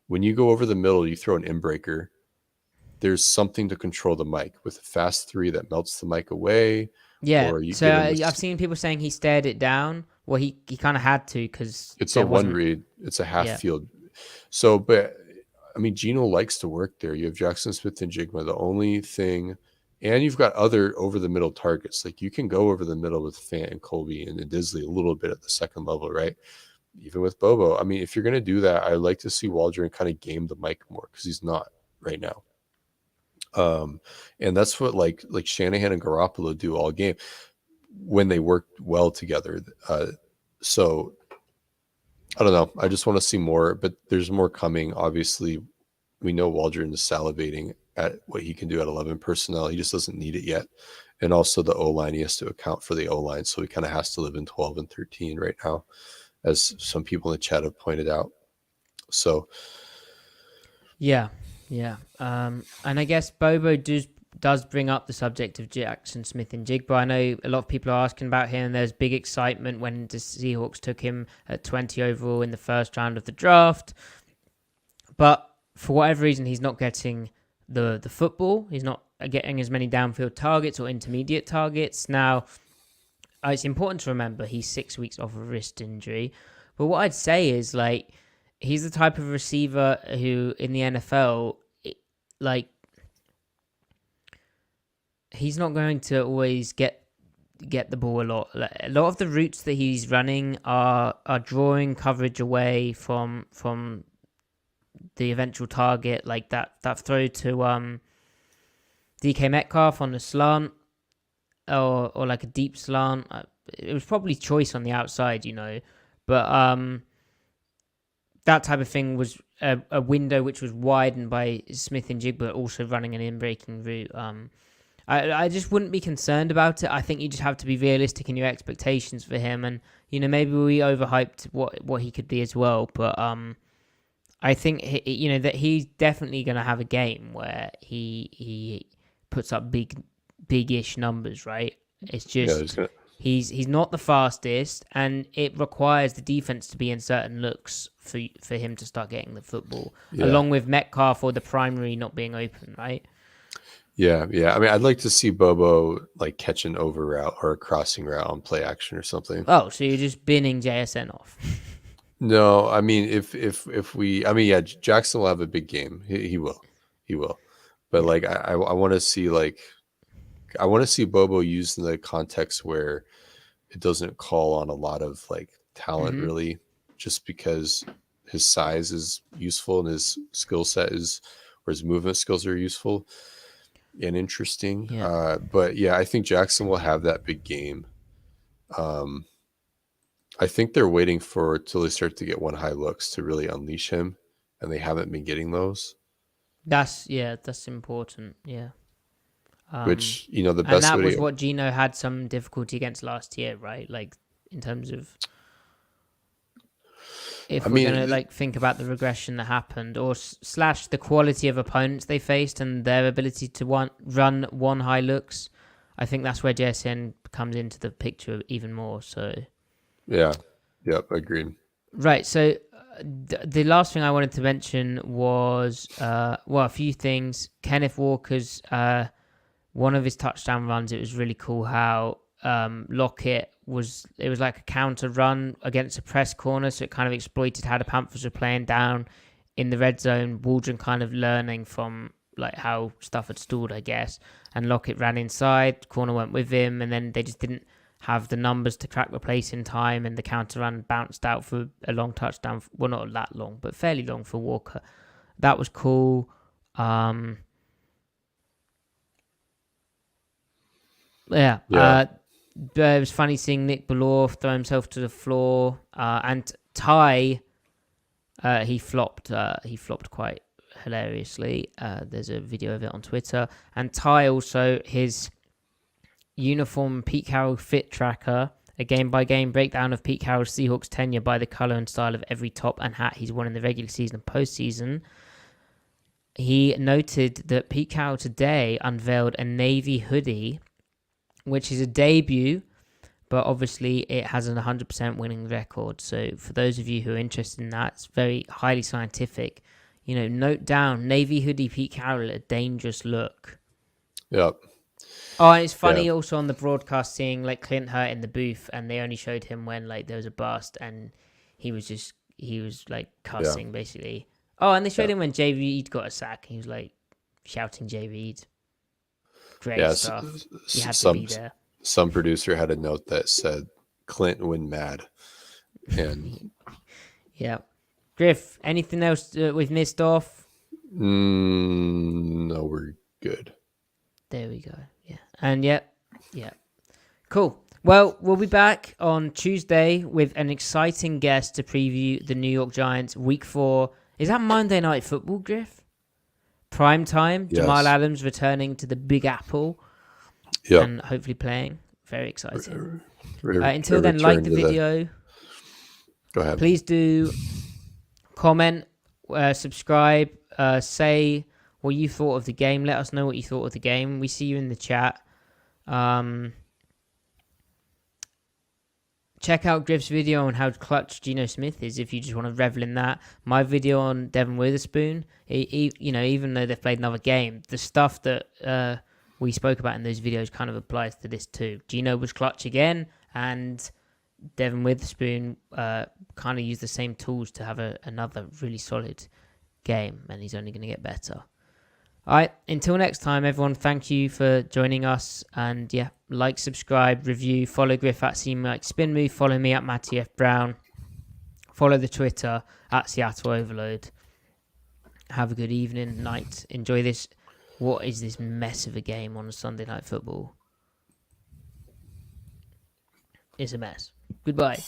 When you go over the middle, you throw an inbreaker. There's something to control the mic with a fast 3 that melts the mic away. Yeah. So I've seen people saying he stared it down. Well, he kind of had to because it's a one read. It's a half field. So, but I mean, Geno likes to work there. You have Jackson Smith and Jigma. The only thing. And you've got other over-the-middle targets. Like you can go over the middle with Fant and Colby and Disley a little bit at the second level, right? Even with Bobo. I mean, if you're going to do that, I like to see Waldron kind of game the mic more because he's not right now. And that's what like Shanahan and Garoppolo do all game when they work well together. So I don't know. I just want to see more, but there's more coming. Obviously, we know Waldron is salivating at what he can do at 11 personnel. He just doesn't need it yet. And also the O-line, he has to account for the O-line. So he kind of has to live in 12 and 13 right now, as some people in the chat have pointed out. So Yeah. And I guess Bobo does bring up the subject of Jackson Smith and Jigba. I know a lot of people are asking about him. There's big excitement when the Seahawks took him at 20 overall in the first round of the draft. But for whatever reason, he's not getting the football. He's not getting as many downfield targets or intermediate targets. Now, it's important to remember he's 6 weeks off a wrist injury. But what I'd say is, like, he's the type of receiver who, in the NFL, he's not going to always get the ball a lot. Like, a lot of the routes that he's running are drawing coverage away from the eventual target, like that throw to DK Metcalf on the slant, or like a deep slant. It was probably choice on the outside, but that type of thing was a window which was widened by Smith and Jigba also running an in-breaking route. I just wouldn't be concerned about it. I think you just have to be realistic in your expectations for him, and maybe we overhyped what he could be as well. But I think that he's definitely going to have a game where he puts up big-ish numbers, right? It's just he's not the fastest, and it requires the defense to be in certain looks for him to start getting the football, along with Metcalf or the primary not being open, right? Yeah. I mean, I'd like to see Bobo like catch an over route or a crossing route on play action or something. Oh, so you're just binning JSN off? No, I mean, if we, I mean, yeah, Jackson will have a big game. He will, but like I want to see Bobo used in the context where it doesn't call on a lot of like talent really, just because his size is useful and his skill set or his movement skills are useful and interesting. Yeah. But yeah, I think Jackson will have that big game. I think they're waiting till they start to get one high looks to really unleash him, and they haven't been getting those. That's important. Yeah. Which the best. And that was what Geno had some difficulty against last year, right? Like in terms of if we're going to like think about the regression that happened, or slash the quality of opponents they faced and their ability to run one high looks, I think that's where JSN comes into the picture even more. So yeah, yep, agreed. Right. So the last thing I wanted to mention was a few things. Kenneth Walker's one of his touchdown runs. It was really cool how Lockett was like a counter run against a press corner, so it kind of exploited how the Panthers were playing down in the red zone. Waldron kind of learning from like how stuff had stalled, I guess, and Lockett ran inside, corner went with him, and then they just didn't have the numbers to crack the place in time, and the counter run bounced out for a long touchdown. Well, not that long, but fairly long for Walker. That was cool. Yeah. It was funny seeing Nick Ballor throw himself to the floor, and Ty, he flopped quite hilariously. There's a video of it on Twitter. And Ty also, his uniform Pete Carroll fit tracker, a game-by-game breakdown of Pete Carroll's Seahawks tenure by the color and style of every top and hat he's worn in the regular season and postseason. He noted that Pete Carroll today unveiled a navy hoodie, which is a debut, but obviously it has an 100% winning record. So for those of you who are interested in that, it's very highly scientific. Note down, navy hoodie Pete Carroll, a dangerous look. Yep. Oh, and it's funny also on the broadcast seeing like Clint Hurt in the booth, and they only showed him when like there was a bust, and he was like cussing basically. Oh, and they showed him when Jay Reed got a sack. He was like shouting Jay Reed. Great stuff. You had to be there. Some producer had a note that said Clint went mad. And yeah. Griff, anything else we've missed off? No, we're good. There we go. Yeah. And yeah. Cool. Well, we'll be back on Tuesday with an exciting guest to preview the New York Giants Week 4. Is that Monday Night Football, Griff? Prime time. Yes. Jamal Adams returning to the Big Apple. Yeah. And hopefully playing. Very exciting. Until then, like the video. Go ahead. Please do comment Subscribe. Say what you thought of the game. Let us know what you thought of the game. We see you in the chat. Check out Griff's video on how clutch Geno Smith is if you just want to revel in that. My video on Devon Witherspoon, even though they've played another game, the stuff that we spoke about in those videos kind of applies to this too. Geno was clutch again, and Devon Witherspoon kind of used the same tools to have another really solid game, and he's only going to get better. All right, until next time, everyone, thank you for joining us. And yeah, like, subscribe, review, follow Griff at @SeemLikeSpinMove, follow me at Matty F. Brown, follow the Twitter at Seattle Overload. Have a good evening, night. Enjoy this. What is this mess of a game on a Sunday Night Football? It's a mess. Goodbye.